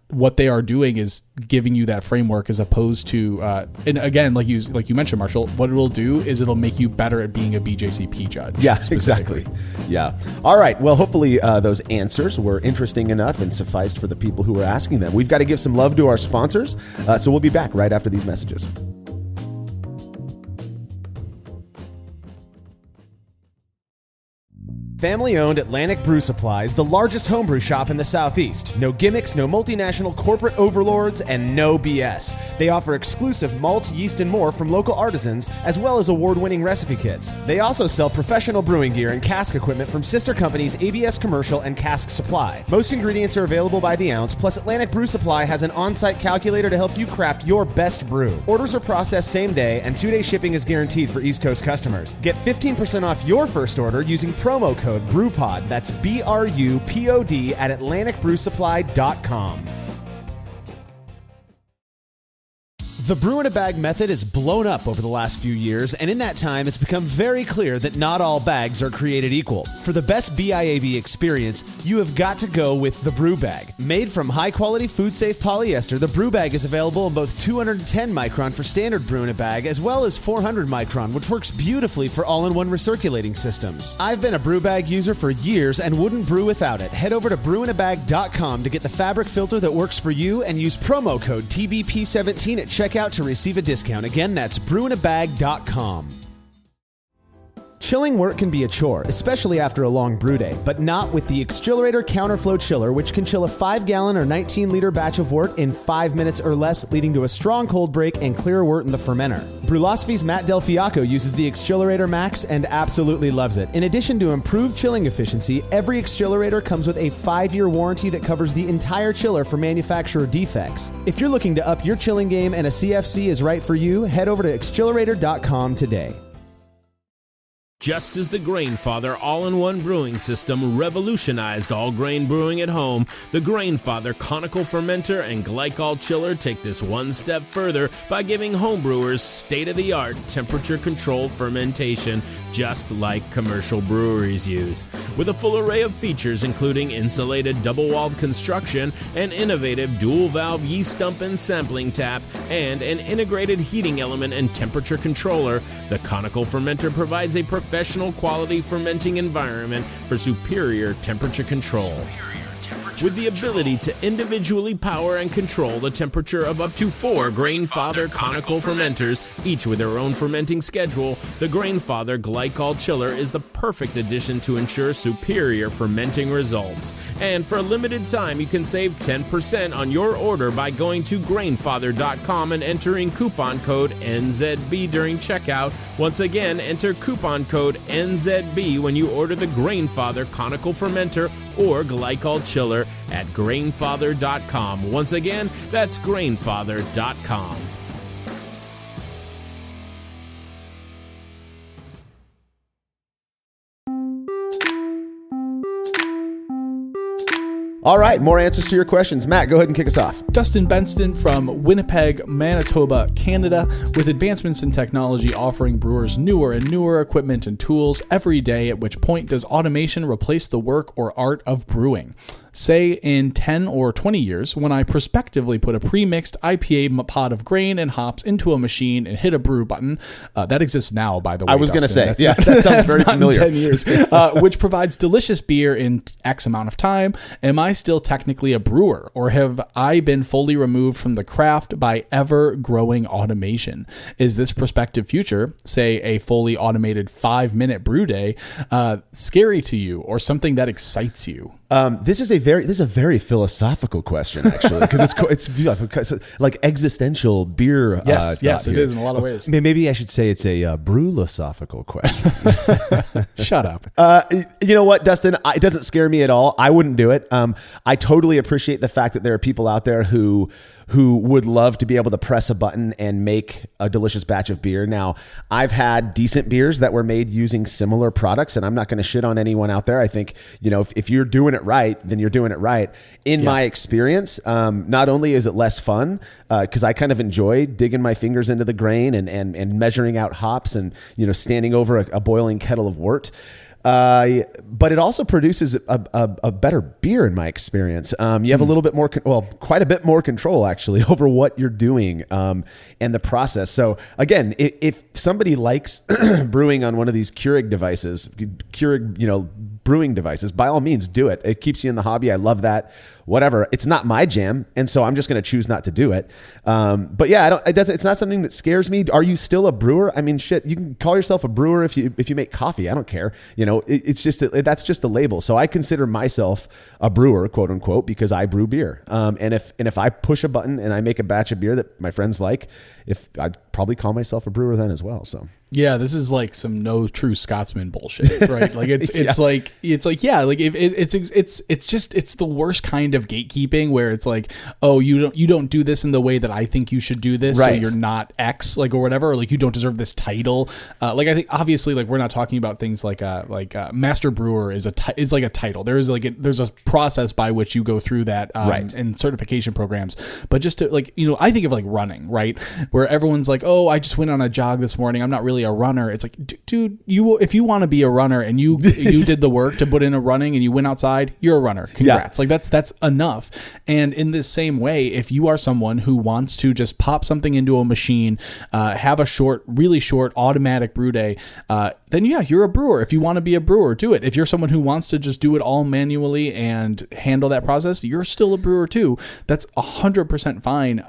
Speaker 2: what they are doing is giving you that framework, as opposed to and again, like you mentioned, Marshall, what it will do is it'll make you better at being a BJCP judge.
Speaker 1: Yeah, exactly. Yeah. All right. Well, hopefully those answers were interesting enough and sufficed for the people who were asking them. We've got to give some love to our sponsors, so we'll be back right after these messages. Family-owned Atlantic Brew Supply is the largest homebrew shop in the Southeast. No gimmicks, no multinational corporate overlords, and no BS. They offer exclusive malts, yeast, and more from local artisans, as well as award-winning recipe kits. They also sell professional brewing gear and cask equipment from sister companies ABS Commercial and Cask Supply. Most ingredients are available by the ounce, plus Atlantic Brew Supply has an on-site calculator to help you craft your best brew. Orders are processed same day, and 2-day shipping is guaranteed for East Coast customers. Get 15% off your first order using promo code BREWPOD. That's BRUPOD at AtlanticBrewSupply.com. The brew in a bag method has blown up over the last few years, and in that time, it's become very clear that not all bags are created equal. For the best BIAB experience, you have got to go with the Brew Bag. Made from high-quality, food-safe polyester, the Brew Bag is available in both 210 micron for standard brew in a bag, as well as 400 micron, which works beautifully for all-in-one recirculating systems. I've been a Brew Bag user for years and wouldn't brew without it. Head over to brewinabag.com to get the fabric filter that works for you and use promo code TBP17 at checkout to receive a discount. Again, that's brewinabag.com. Chilling work can be a chore, especially after a long brew day, but not with the Exchillerator Counterflow Chiller, which can chill a 5-gallon or 19-liter batch of wort in 5 minutes or less, leading to a strong cold break and clearer wort in the fermenter. Brulosophy's Matt Del Fiacco uses the Exchillerator Max and absolutely loves it. In addition to improved chilling efficiency, every Exchillerator comes with a 5-year warranty that covers the entire chiller for manufacturer defects. If you're looking to up your chilling game and a CFC is right for you, head over to Exchillerator.com today.
Speaker 6: Just as the Grainfather all-in-one brewing system revolutionized all-grain brewing at home, the Grainfather conical fermenter and glycol chiller take this one step further by giving homebrewers state-of-the-art temperature-controlled fermentation, just like commercial breweries use. With a full array of features including insulated double-walled construction, an innovative dual-valve yeast dump and sampling tap, and an integrated heating element and temperature controller, the conical fermenter provides a professional quality fermenting environment for superior temperature control. With the ability to individually power and control the temperature of up to 4 Grainfather conical fermenters, each with their own fermenting schedule, the Grainfather Glycol Chiller is the perfect addition to ensure superior fermenting results. And for a limited time, you can save 10% on your order by going to Grainfather.com and entering coupon code NZB during checkout. Once again, enter coupon code NZB when you order the Grainfather conical fermenter or glycol chiller at Grainfather.com. Once again, that's Grainfather.com.
Speaker 1: All right, more answers to your questions. Matt, go ahead and kick us off.
Speaker 2: Dustin Benston from Winnipeg, Manitoba, Canada, with advancements in technology offering brewers newer and newer equipment and tools every day. At which point does automation replace the work or art of brewing? Say in 10 or 20 years, when I prospectively put a pre-mixed IPA pot of grain and hops into a machine and hit a brew button, that exists now, by the way.
Speaker 1: I was going to say,
Speaker 2: yeah,
Speaker 1: that sounds very familiar.
Speaker 2: In 10 years, which provides delicious beer in X amount of time. Am I still technically a brewer, or have I been fully removed from the craft by ever-growing automation? Is this prospective future, say a fully automated 5-minute brew day, scary to you, or something that excites you?
Speaker 1: This is a very philosophical question, actually, because it's like existential beer.
Speaker 2: Yes, it is in a lot of ways.
Speaker 1: Maybe I should say it's a brewlosophical question.
Speaker 2: Shut up.
Speaker 1: You know what, Dustin? It doesn't scare me at all. I wouldn't do it. I totally appreciate the fact that there are people out there who would love to be able to press a button and make a delicious batch of beer. Now, I've had decent beers that were made using similar products, and I'm not going to shit on anyone out there. I think, if you're doing it right, then you're doing it right. In my experience, not only is it less fun, because I kind of enjoy digging my fingers into the grain and measuring out hops and, standing over a boiling kettle of wort. But it also produces a better beer in my experience. You have a little bit more, quite a bit more control actually over what you're doing and the process. So again, if somebody likes brewing on one of these Keurig devices, brewing devices, by all means do it. It keeps you in the hobby. I love that. whatever. It's not my jam, and so I'm just going to choose not to do it. But yeah, it's not something that scares me. Are you still a brewer? I mean, shit, you can call yourself a brewer if you make coffee. I don't care. It's just that's just a label. So I consider myself a brewer, quote unquote, because I brew beer. And if I push a button and I make a batch of beer that my friends like, I'd probably call myself a brewer then as well. So
Speaker 2: yeah, this is like some no true Scotsman bullshit, right? Like it's like it's the worst kind of gatekeeping where it's like, oh, you don't do this in the way that I think you should do this,
Speaker 1: right.
Speaker 2: So you're not X, like, or whatever, or like you don't deserve this title. Like I think obviously like we're not talking about things like master brewer is like a title. There's a process by which you go through that
Speaker 1: right.
Speaker 2: in certification programs. But just to like, I think of like running, right? Where everyone's like, oh, I just went on a jog this morning. I'm not really a runner. It's like, dude, if you want to be a runner and you did the work to put in a running and you went outside, you're a runner. Congrats. Yeah. Like that's enough. And in this same way, if you are someone who wants to just pop something into a machine, have a really short automatic brew day, then yeah, you're a brewer. If you want to be a brewer, do it. If you're someone who wants to just do it all manually and handle that process, you're still a brewer too. That's 100% fine.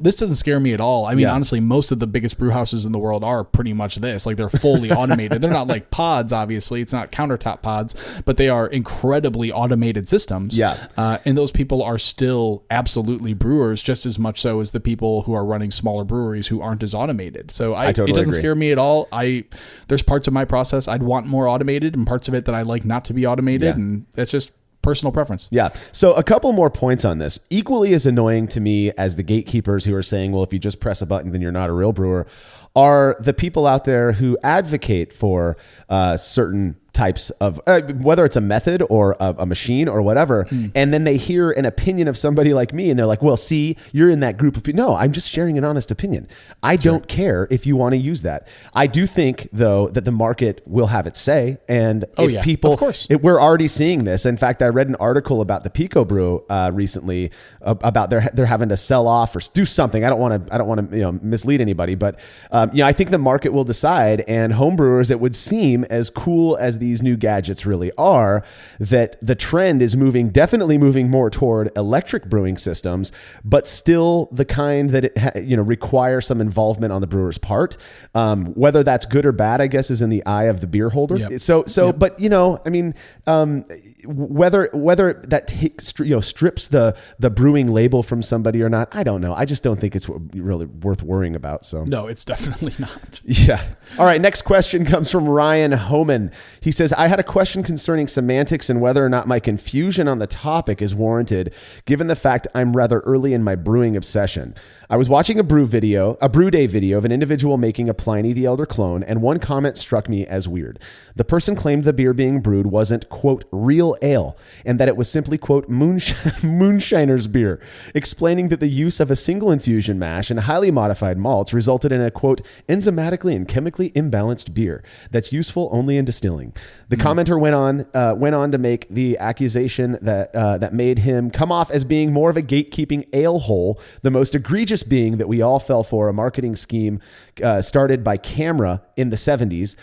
Speaker 2: This doesn't scare me at all. I mean, honestly, most of the biggest brew houses in the world are pretty much this. Like they're fully automated. They're not like pods, obviously. It's not countertop pods, but they are incredibly automated systems.
Speaker 1: Yeah.
Speaker 2: And those people are still absolutely brewers, just as much so as the people who are running smaller breweries who aren't as automated. So
Speaker 1: I totally
Speaker 2: it doesn't
Speaker 1: agree.
Speaker 2: scare me at all. There's parts of my process I'd want more automated and parts of it that I like not to be automated. And that's just personal preference.
Speaker 1: Yeah. So a couple more points on this. Equally as annoying to me as the gatekeepers who are saying, well, if you just press a button, then you're not a real brewer, are the people out there who advocate for certain types of, whether it's a method or a machine or whatever, and then they hear an opinion of somebody like me and they're like, well, see, you're in that group of people. No, I'm just sharing an honest opinion. I don't care if you want to use that. I do think, though, that the market will have its say. And people,
Speaker 2: of course.
Speaker 1: We're already seeing this. In fact, I read an article about the Pico Brew recently about they're having to sell off or do something. I don't want to mislead anybody, but I think the market will decide, and homebrewers, it would seem, as cool as these new gadgets really are, that the trend is definitely moving more toward electric brewing systems, but still the kind that it require some involvement on the brewer's part. Whether that's good or bad, I guess, is in the eye of the beer holder.
Speaker 2: Yep.
Speaker 1: But whether that strips the brewing label from somebody or not, I don't know. I just don't think it's really worth worrying about. So
Speaker 2: no, it's definitely not.
Speaker 1: Yeah. All right. Next question comes from Ryan Homan. He says, I had a question concerning semantics and whether or not my confusion on the topic is warranted, given the fact I'm rather early in my brewing obsession. I was watching a brew day video of an individual making a Pliny the Elder clone, and one comment struck me as weird. The person claimed the beer being brewed wasn't, quote, real ale, and that it was simply, quote, moonshiner's beer, explaining that the use of a single infusion mash and highly modified malts resulted in a, quote, enzymatically and chemically imbalanced beer that's useful only in distilling. The commenter went on to make the accusation that made him come off as being more of a gatekeeping ale-hole, the most egregious being that we all fell for, a marketing scheme started by Camera in the 70s.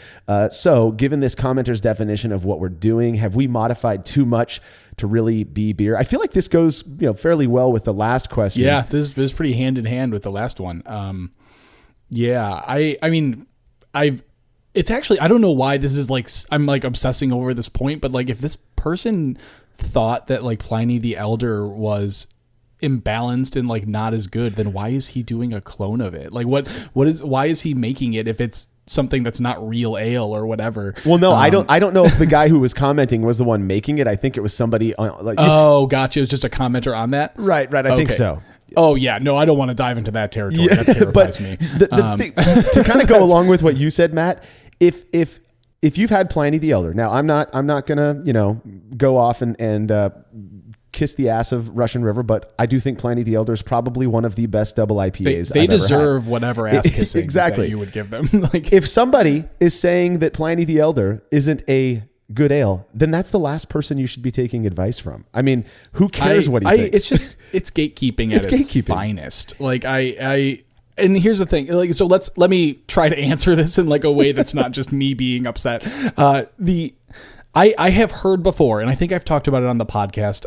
Speaker 1: So given this commenter's definition of what we're doing, have we modified too much to really be beer? I feel like this goes fairly well with the last question.
Speaker 2: Yeah, this is pretty hand in hand with the last one. It's actually, I don't know why this is like, I'm like obsessing over this point, but like if this person thought that like Pliny the Elder was imbalanced and like not as good, then why is he doing a clone of it? Like why is he making it if it's something that's not real ale or whatever?
Speaker 1: Well, no, I don't know if the guy who was commenting was the one making it. I think it was somebody on
Speaker 2: oh, gotcha. It was just a commenter on that.
Speaker 1: Right. I think so.
Speaker 2: Oh yeah, no, I don't want to dive into that territory. That terrifies me.
Speaker 1: The thing, to kind of go along with what you said, Matt, if you've had Pliny the Elder, now I'm not gonna go off and kiss the ass of Russian River, but I do think Pliny the Elder is probably one of the best double IPAs.
Speaker 2: They deserve whatever ass kissing
Speaker 1: exactly
Speaker 2: that you would give them. Like,
Speaker 1: if somebody is saying that Pliny the Elder isn't a good ale, then that's the last person you should be taking advice from. I mean, who cares what he thinks?
Speaker 2: It's gatekeeping at its finest. Like and here's the thing, like, so let me try to answer this in like a way that's not just me being upset. I have heard before, and I think I've talked about it on the podcast,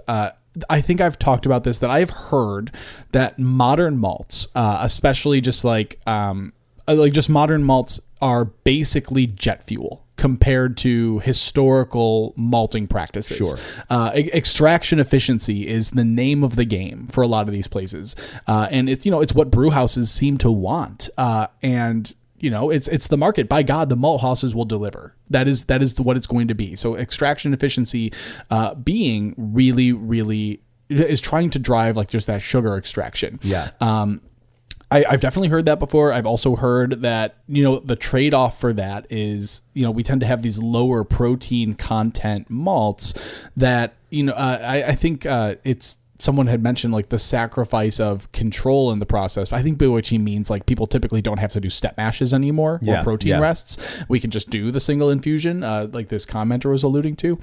Speaker 2: I think I've talked about this, that I've heard that modern malts, especially just just modern malts, are basically jet fuel compared to historical malting practices.
Speaker 1: Sure.
Speaker 2: Extraction efficiency is the name of the game for a lot of these places. And it's what brew houses seem to want. And it's the market. By God, the malt houses will deliver. That is what it's going to be. So extraction efficiency being really, really is trying to drive like just that sugar extraction.
Speaker 1: Yeah.
Speaker 2: I've definitely heard that before. I've also heard that, the trade-off for that is, we tend to have these lower protein content malts that, I think it's, someone had mentioned like the sacrifice of control in the process. I think by which he means like people typically don't have to do step mashes anymore or protein rests. We can just do the single infusion, like this commenter was alluding to.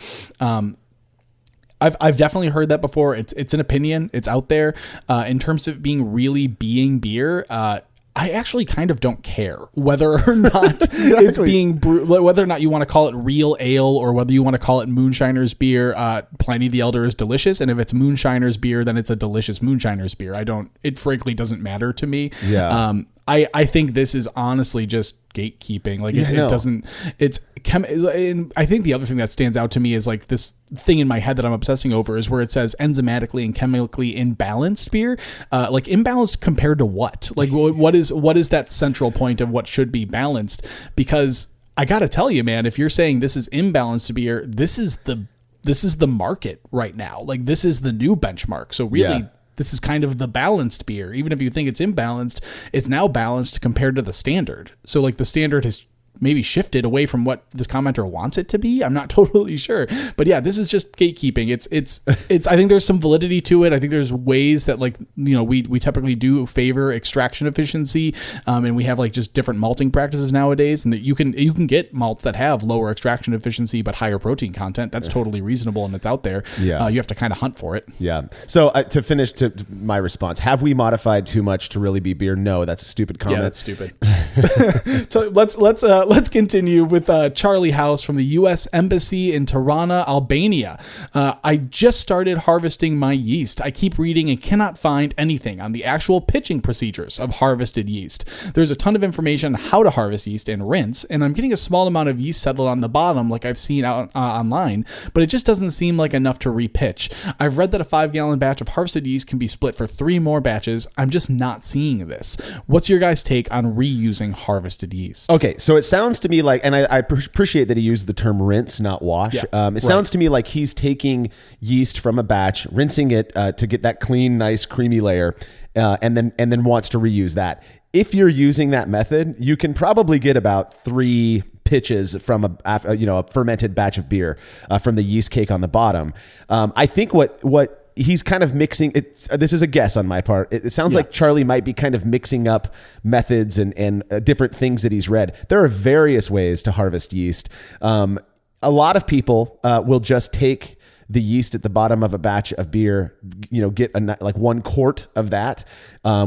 Speaker 2: I've definitely heard that before. It's an opinion. It's out there. In terms of being beer, I actually kind of don't care whether or not it's being whether or not you want to call it real ale or whether you want to call it moonshiner's beer. Pliny the Elder is delicious, and if it's moonshiner's beer, then it's a delicious moonshiner's beer. It frankly doesn't matter to me.
Speaker 1: Yeah.
Speaker 2: I think this is honestly just gatekeeping. Like it doesn't. And I think the other thing that stands out to me is like this thing in my head that I'm obsessing over is where it says enzymatically and chemically imbalanced beer. Like imbalanced compared to what? Like what is that central point of what should be balanced? Because I got to tell you, man, if you're saying this is imbalanced beer, this is the market right now. Like this is the new benchmark. So really. Yeah. This is kind of the balanced beer. Even if you think it's imbalanced, it's now balanced compared to the standard. So like the standard has maybe shifted away from what this commenter wants it to be. I'm not totally sure, but yeah, this is just gatekeeping. It's I think there's some validity to it. I think there's ways that like, we typically do favor extraction efficiency. And we have like just different malting practices nowadays, and that you can get malts that have lower extraction efficiency, but higher protein content. That's totally reasonable. And it's out there. Yeah. You have to kind of hunt for it.
Speaker 1: Yeah. So to finish to my response, have we modified too much to really be beer? No, that's a stupid comment.
Speaker 2: Yeah, that's stupid. So let's continue with Charlie House from the U.S. Embassy in Tirana, Albania. I just started harvesting my yeast. I keep reading and cannot find anything on the actual pitching procedures of harvested yeast. There's a ton of information on how to harvest yeast and rinse, and I'm getting a small amount of yeast settled on the bottom like I've seen out online, but it just doesn't seem like enough to repitch. I've read that a 5-gallon batch of harvested yeast can be split for 3 more batches. I'm just not seeing this. What's your guys' take on reusing harvested yeast?
Speaker 1: Okay, so it sounds to me like, and I appreciate that he used the term rinse, not wash. Yeah, it sounds to me like he's taking yeast from a batch, rinsing it to get that clean, nice, creamy layer, and then wants to reuse that. If you're using that method, you can probably get about 3 pitches from a fermented batch of beer from the yeast cake on the bottom. I think what he's kind of mixing. This is a guess on my part. It sounds like Charlie might be kind of mixing up methods and different things that he's read. There are various ways to harvest yeast. A lot of people will just take the yeast at the bottom of a batch of beer, get like 1 quart of that,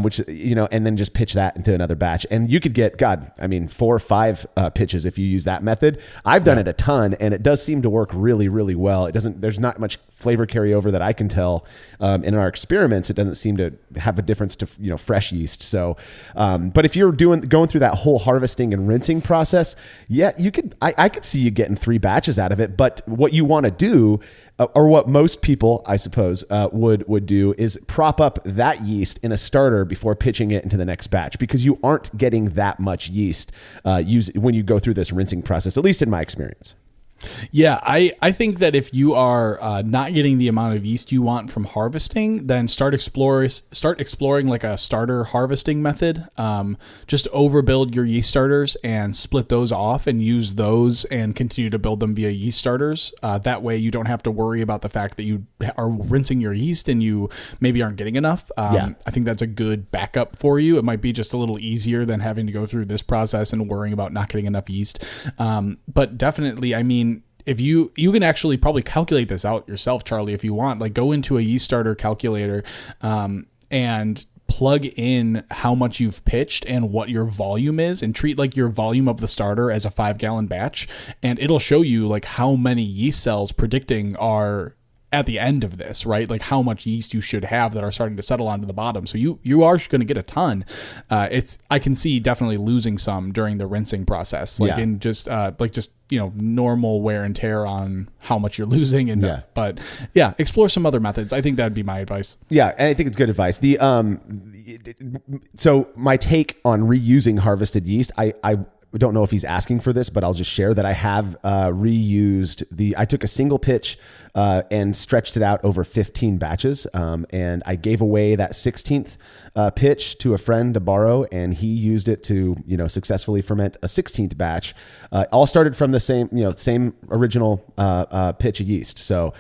Speaker 1: which, and then just pitch that into another batch. And you could get, 4 or 5 pitches if you use that method. I've done it a ton, and it does seem to work really, really well. There's not much flavor carryover that I can tell in our experiments. It doesn't seem to have a difference to, fresh yeast. So, but if you're going through that whole harvesting and rinsing process, I could see you getting 3 batches out of it. But what you want to do, or what most people, I suppose, would do is prop up that yeast in a starter before pitching it into the next batch, because you aren't getting that much yeast when you go through this rinsing process, at least in my experience.
Speaker 2: Yeah, I think that if you are not getting the amount of yeast you want from harvesting, then start exploring like a starter harvesting method. Just overbuild your yeast starters and split those off and use those and continue to build them via yeast starters. That way you don't have to worry about the fact that you are rinsing your yeast and you maybe aren't getting enough. I think that's a good backup for you. It might be just a little easier than having to go through this process and worrying about not getting enough yeast. But definitely, if you can actually probably calculate this out yourself, Charlie, if you want, like go into a yeast starter calculator and plug in how much you've pitched and what your volume is, and treat like your volume of the starter as a 5-gallon batch. And it'll show you like how many yeast cells predicting are at the end of this, right? Like how much yeast you should have that are starting to settle onto the bottom. So you are going to get a ton. I can see definitely losing some during the rinsing process, like in just normal wear and tear on how much you're losing. And but explore some other methods. I think that'd be my advice.
Speaker 1: Yeah, and I think it's good advice. So my take on reusing harvested yeast, I don't know if he's asking for this, but I'll just share that I have reused I took a single pitch and stretched it out over 15 batches. And I gave away that 16th pitch to a friend to borrow, and he used it to, successfully ferment a 16th batch. All started from the same original pitch of yeast. So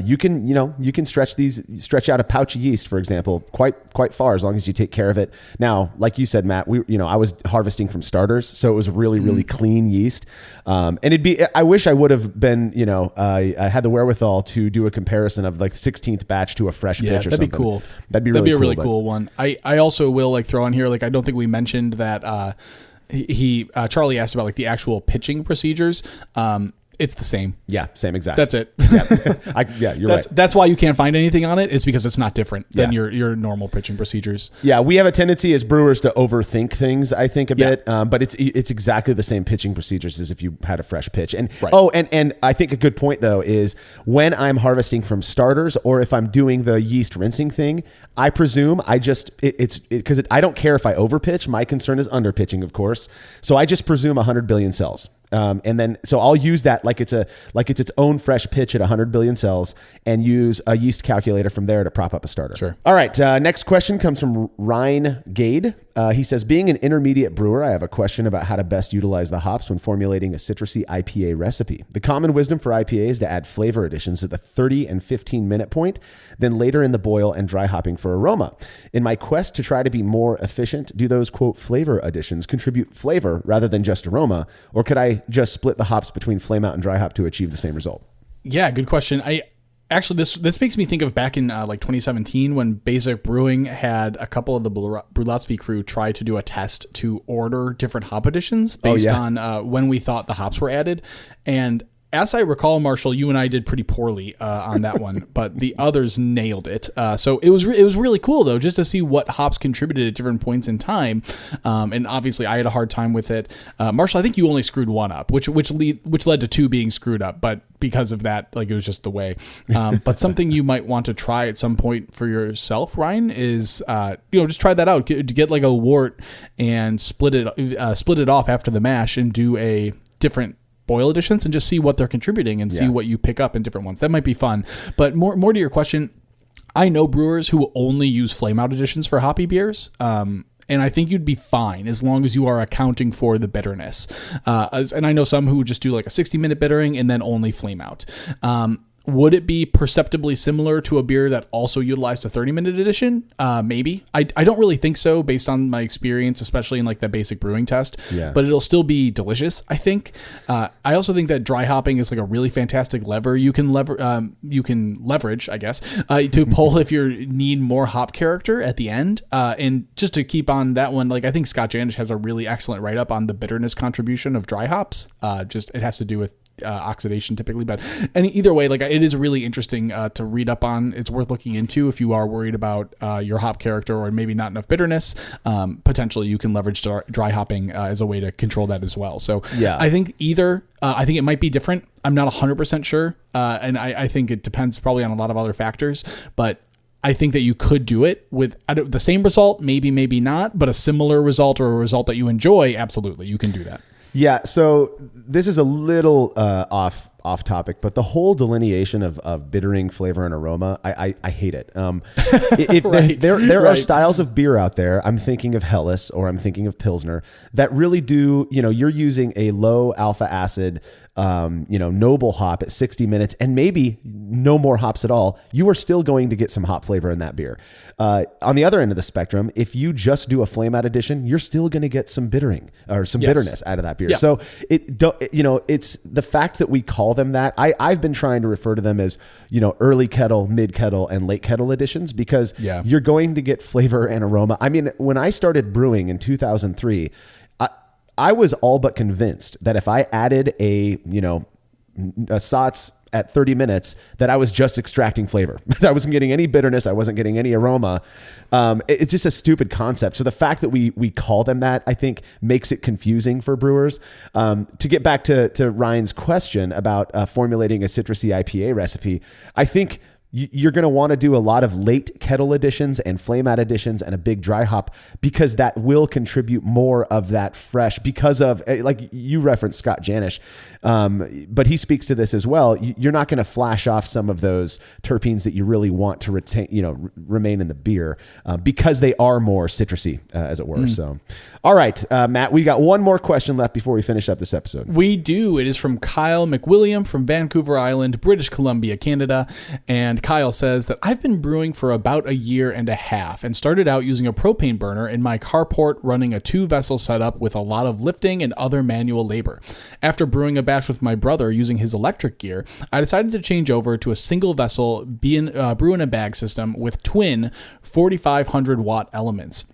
Speaker 1: you can stretch out a pouch of yeast, for example, quite far, as long as you take care of it. Now, like you said, Matt, I was harvesting from starters, so it was really clean yeast. And I wish I would have been, I had the wherewithal to do a comparison of like 16th batch to a fresh pitch or something.
Speaker 2: That'd be cool.
Speaker 1: That'd be
Speaker 2: a really cool one. I also will throw on here, I don't think we mentioned that Charlie asked about the actual pitching procedures. It's the same.
Speaker 1: Yeah, same exact.
Speaker 2: That's it.
Speaker 1: You're right.
Speaker 2: That's why you can't find anything on it. It's because it's not different than your normal pitching procedures.
Speaker 1: Yeah, we have a tendency as brewers to overthink things, I think, a bit. But it's exactly the same pitching procedures as if you had a fresh pitch. And and I think a good point though is when I'm harvesting from starters, or if I'm doing the yeast rinsing thing, I presume I don't care if I overpitch. My concern is underpitching, of course. So I just presume 100 billion cells. And then, so I'll use that like it's its own fresh pitch at 100 billion cells, and use a yeast calculator from there to prop up a starter.
Speaker 2: Sure.
Speaker 1: All right. Next question comes from Ryan Gade. He says, being an intermediate brewer, I have a question about how to best utilize the hops when formulating a citrusy IPA recipe. The common wisdom for IPA is to add flavor additions at the 30 and 15 minute point, then later in the boil and dry hopping for aroma. In my quest to try to be more efficient, do those quote flavor additions contribute flavor rather than just aroma, or could I just split the hops between flame out and dry hop to achieve the same result?
Speaker 2: Yeah, good question. Actually, this makes me think of back in 2017 when Basic Brewing had a couple of the Brulosophy crew try to do a test to order different hop additions based on when we thought the hops were added. And as I recall, Marshall, you and I did pretty poorly on that one, but the others nailed it. So it was really cool though, just to see what hops contributed at different points in time. And obviously, I had a hard time with it. Marshall, I think you only screwed one up, which led to two being screwed up, but because of that, it was just the way. But something you might want to try at some point for yourself, Ryan, is just try that out. Get like a wort and split it off after the mash and do a different boil additions and just see what they're contributing and see what you pick up in different ones. That might be fun. But more to your question, I know brewers who will only use flame out additions for hoppy beers. And I think you'd be fine as long as you are accounting for the bitterness. And I know some who just do like a 60-minute bittering and then only flame out. Would it be perceptibly similar to a beer that also utilized a 30-minute addition? Maybe. I don't really think so based on my experience, especially in like that basic brewing test. Yeah. But it'll still be delicious, I think. I also think that dry hopping is like a really fantastic lever you can leverage, I guess, to pull if you need more hop character at the end. And just to keep on that one, I think Scott Janish has a really excellent write-up on the bitterness contribution of dry hops. It has to do with oxidation typically, but either way, it is really interesting to read up on. It's worth looking into if you are worried about your hop character or maybe not enough bitterness. Potentially you can leverage dry hopping as a way to control that as well. So I think I think it might be different. I'm not 100% sure. And I think it depends probably on a lot of other factors, but I think that you could do it with the same result, maybe not, but a similar result or a result that you enjoy. Absolutely. You can do that.
Speaker 1: Yeah, so this is a little off topic, but the whole delineation of bittering, flavor, and aroma, I hate it. There are styles of beer out there. I'm thinking of Helles or I'm thinking of Pilsner that really do. You're using a low alpha acid, noble hop at 60 minutes, and maybe no more hops at all. You are still going to get some hop flavor in that beer. On the other end of the spectrum, if you just do a flame out addition, you're still going to get some bittering or some bitterness out of that beer. Yeah. So it's the fact that we call them that. I've been trying to refer to them as, early kettle, mid kettle, and late kettle additions because you're going to get flavor and aroma. I mean, when I started brewing in 2003, I was all but convinced that if I added a SOTS at 30 minutes that I was just extracting flavor. I wasn't getting any bitterness. I wasn't getting any aroma. It's just a stupid concept. So the fact that we call them that, I think, makes it confusing for brewers. To get back to Ryan's question about formulating a citrusy IPA recipe, I think you're going to want to do a lot of late kettle additions and flame out additions and a big dry hop, because that will contribute more of that fresh, because of, like you referenced Scott Janish, but he speaks to this as well. You're not going to flash off some of those terpenes that you really want to retain, remain in the beer, because they are more citrusy, as it were. So, all right, Matt, we got one more question left before we finish up this episode.
Speaker 2: We do. It is from Kyle McWilliam from Vancouver Island, British Columbia, Canada. And Kyle says that I've been brewing for about a year and a half and started out using a propane burner in my carport, running a 2-vessel setup with a lot of lifting and other manual labor. After brewing a batch with my brother using his electric gear, I decided to change over to a single vessel brew in a bag system with twin 4,500 watt elements.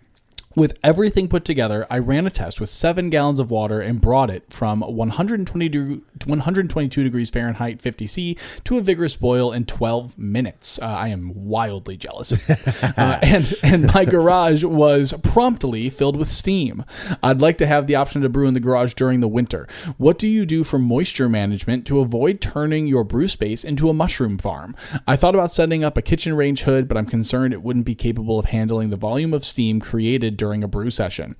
Speaker 2: With everything put together, I ran a test with 7 gallons of water and brought it from 122 degrees Fahrenheit 50C to a vigorous boil in 12 minutes. I am wildly jealous. And my garage was promptly filled with steam. I'd like to have the option to brew in the garage during the winter. What do you do for moisture management to avoid turning your brew space into a mushroom farm? I thought about setting up a kitchen range hood, but I'm concerned it wouldn't be capable of handling the volume of steam created during a brew session.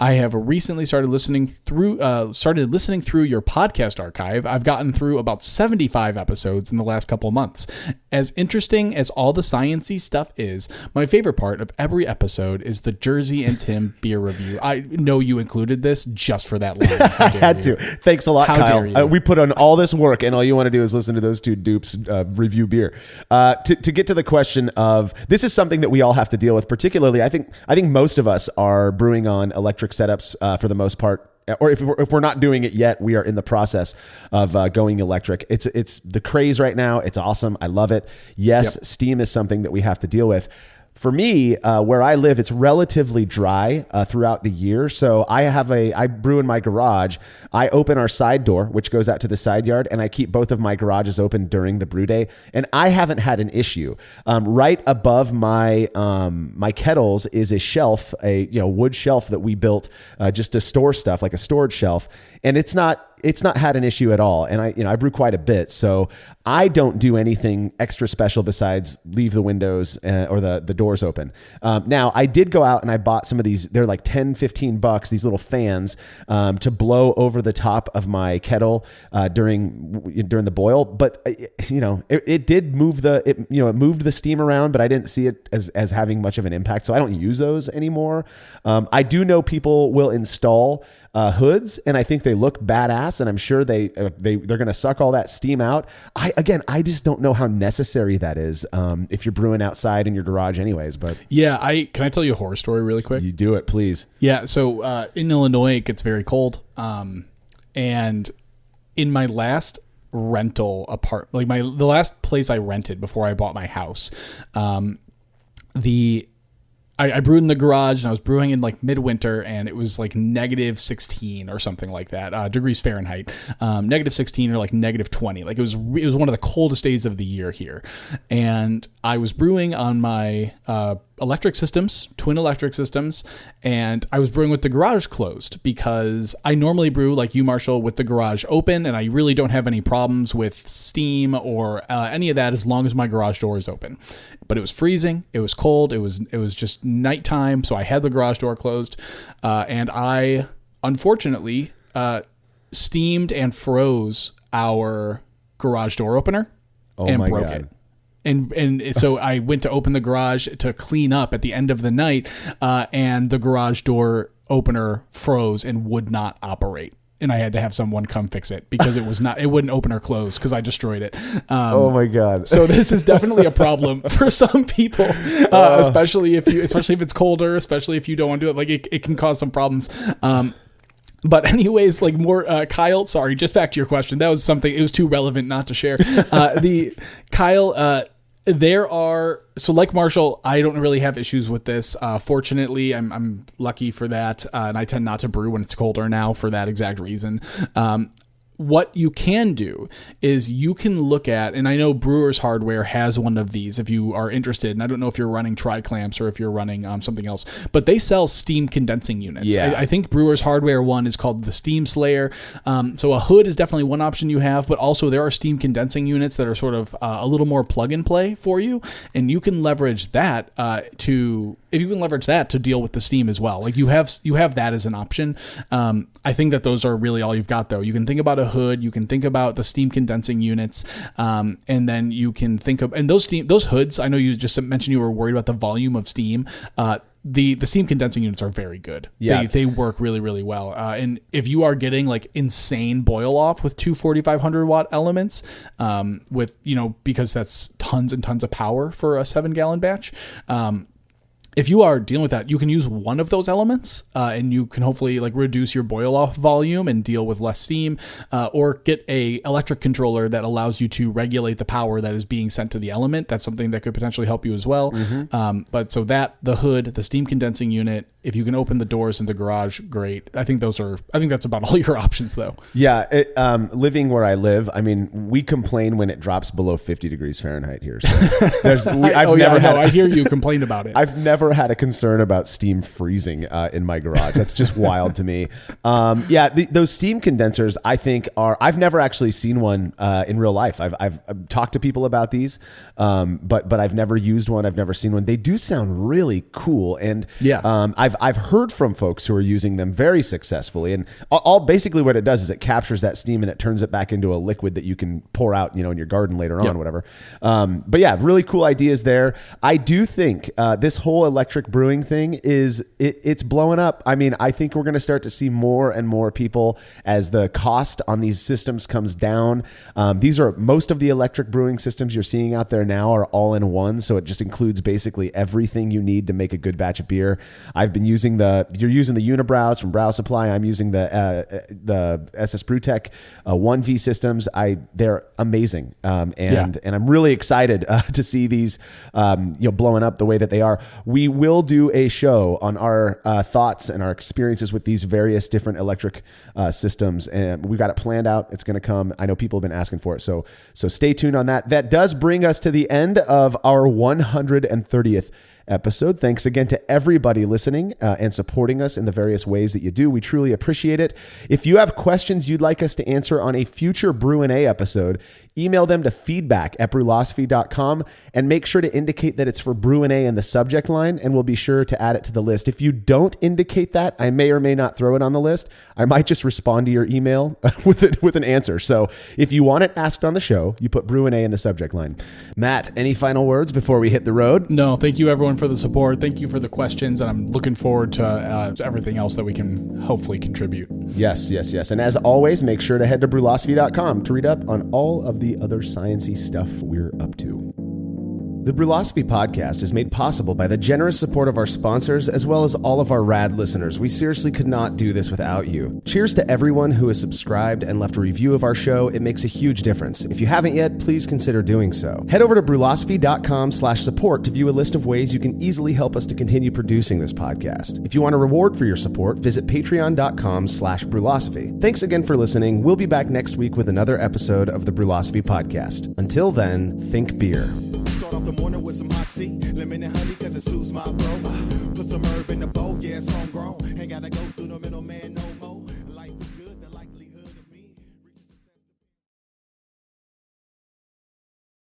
Speaker 2: I have recently started listening through your podcast archive. I've gotten through about 75 episodes in the last couple months. As interesting as all the sciencey stuff is, my favorite part of every episode is the Jersey and Tim beer review. I know you included this just for that line.
Speaker 1: I had to. Thanks a lot,
Speaker 2: How dare you.
Speaker 1: Kyle. We put on all this work, and all you want to do is listen to those two dupes review beer. To get to the question of, this is something that we all have to deal with. Particularly, I think most of us are brewing on electric setups for the most part. Or if we're not doing it yet, we are in the process of going electric. It's the craze right now. It's awesome. I love it. Yes, yep. Steam is something that we have to deal with. For me, where I live, it's relatively dry throughout the year. So I brew in my garage. I open our side door, which goes out to the side yard, and I keep both of my garages open during the brew day. And I haven't had an issue. Right above my my kettles is a shelf, a wood shelf that we built just to store stuff, like a storage shelf, and it's not had an issue at all. And I brew quite a bit, so I don't do anything extra special besides leave the windows or the doors open. Now I did go out and I bought some of these. They're like $10-15, these little fans to blow over the top of my kettle during the boil. But it did move it moved the steam around, but I didn't see it as having much of an impact. So I don't use those anymore. I do know people will install hoods, and I think they look badass, and I'm sure they're going to suck all that steam out. I just don't know how necessary that is if you're brewing outside in your garage anyways. But
Speaker 2: yeah, can I tell you a horror story really quick?
Speaker 1: You do it, please.
Speaker 2: Yeah, so in Illinois it gets very cold, and in my last rental apartment, like the last place I rented before I bought my house, I brewed in the garage, and I was brewing in like midwinter, and it was like -16 or something like that, degrees Fahrenheit, -16 or like -20. Like it was one of the coldest days of the year here. And I was brewing on my electric systems, twin electric systems, and I was brewing with the garage closed because I normally brew like you, Marshall, with the garage open, and I really don't have any problems with steam or any of that as long as my garage door is open. But it was freezing, it was cold, it was just nighttime, so I had the garage door closed, and I unfortunately steamed and froze our garage door opener and broke it. And so I went to open the garage to clean up at the end of the night, and the garage door opener froze and would not operate. And I had to have someone come fix it because it wouldn't open or close because I destroyed it.
Speaker 1: Oh my God.
Speaker 2: So this is definitely a problem for some people, especially if it's colder, especially if you don't want to do it. Like it can cause some problems. But anyways, like more, Kyle, sorry, just back to your question. That was something, it was too relevant not to share. Kyle, so like Marshall, I don't really have issues with this. Fortunately, I'm lucky for that. And I tend not to brew when it's colder now for that exact reason. what you can do is you can look at, and I know Brewers Hardware has one of these if you are interested, and I don't know if you're running tri-clamps or if you're running something else, but they sell steam condensing units.
Speaker 1: Yeah.
Speaker 2: I think Brewers Hardware one is called the Steam Slayer. So a hood is definitely one option you have, but also there are steam condensing units that are sort of a little more plug and play for you, and you can leverage that to deal with the steam as well. Like you have that as an option. I think that those are really all you've got, though. You can think about a hood, you can think about the steam condensing units, and then you can think of, and those hoods, I know you just mentioned you were worried about the volume of steam. The steam condensing units are very good.
Speaker 1: Yeah.
Speaker 2: They work really, really well. And if you are getting like insane boil off with two 4,500 watt elements, because that's tons and tons of power for a 7-gallon batch, if you are dealing with that, you can use one of those elements, and you can hopefully like reduce your boil off volume and deal with less steam, or get a electric controller that allows you to regulate the power that is being sent to the element. That's something that could potentially help you as well. But so that, the hood, the steam condensing unit, if you can open the doors in the garage, great. I think that's about all your options, though.
Speaker 1: Yeah. Living where I live, I mean, we complain when it drops below 50 degrees Fahrenheit here. So
Speaker 2: I hear you complain about it.
Speaker 1: I've never had a concern about steam freezing in my garage. That's just wild to me. Those steam condensers, I think, I've never actually seen one in real life. I've talked to people about these, but I've never used one. I've never seen one. They do sound really cool. And I've heard from folks who are using them very successfully. And all basically what it does is it captures that steam and it turns it back into a liquid that you can pour out, in your garden later on, whatever. But yeah, really cool ideas there. I do think this whole electric brewing thing it's blowing up. I mean, I think we're going to start to see more and more people as the cost on these systems comes down. Most of the electric brewing systems you're seeing out there now are all in one. So it just includes basically everything you need to make a good batch of beer. You're using the Unibrows from Brow Supply. I'm using the SS Brewtech 1V systems. They're amazing. And I'm really excited to see these, blowing up the way that they are. We will do a show on our thoughts and our experiences with these various different electric systems, and we've got it planned out. It's going to come. I know people have been asking for it, so stay tuned on that. That does bring us to the end of our 130th episode. Thanks again to everybody listening and supporting us in the various ways that you do. We truly appreciate it. If you have questions you'd like us to answer on a future Brü A episode, email them to feedback@brulosophy.com and make sure to indicate that it's for Brü A in the subject line, and we'll be sure to add it to the list. If you don't indicate that, I may or may not throw it on the list. I might just respond to your email with an answer. So if you want it asked on the show, you put Brü A in the subject line. Matt, any final words before we hit the road?
Speaker 2: No, thank you everyone for the support. Thank you for the questions, and I'm looking forward to everything else that we can hopefully contribute.
Speaker 1: Yes. And as always, make sure to head to brulosophy.com to read up on all of the other sciencey stuff we're up to. The Brulosophy podcast is made possible by the generous support of our sponsors as well as all of our rad listeners. We seriously could not do this without you. Cheers to everyone who has subscribed and left a review of our show. It makes a huge difference. If you haven't yet, please consider doing so. Head over to brulosophy.com/support to view a list of ways you can easily help us to continue producing this podcast. If you want a reward for your support, visit patreon.com/brulosophy. Thanks again for listening. We'll be back next week with another episode of the Brulosophy podcast. Until then, think beer.
Speaker 3: Start off the morning with some hot tea, lemon and honey, cause it suits my bro. Put some herb in the bowl, yeah, it's homegrown. Ain't gotta go through the middleman no more.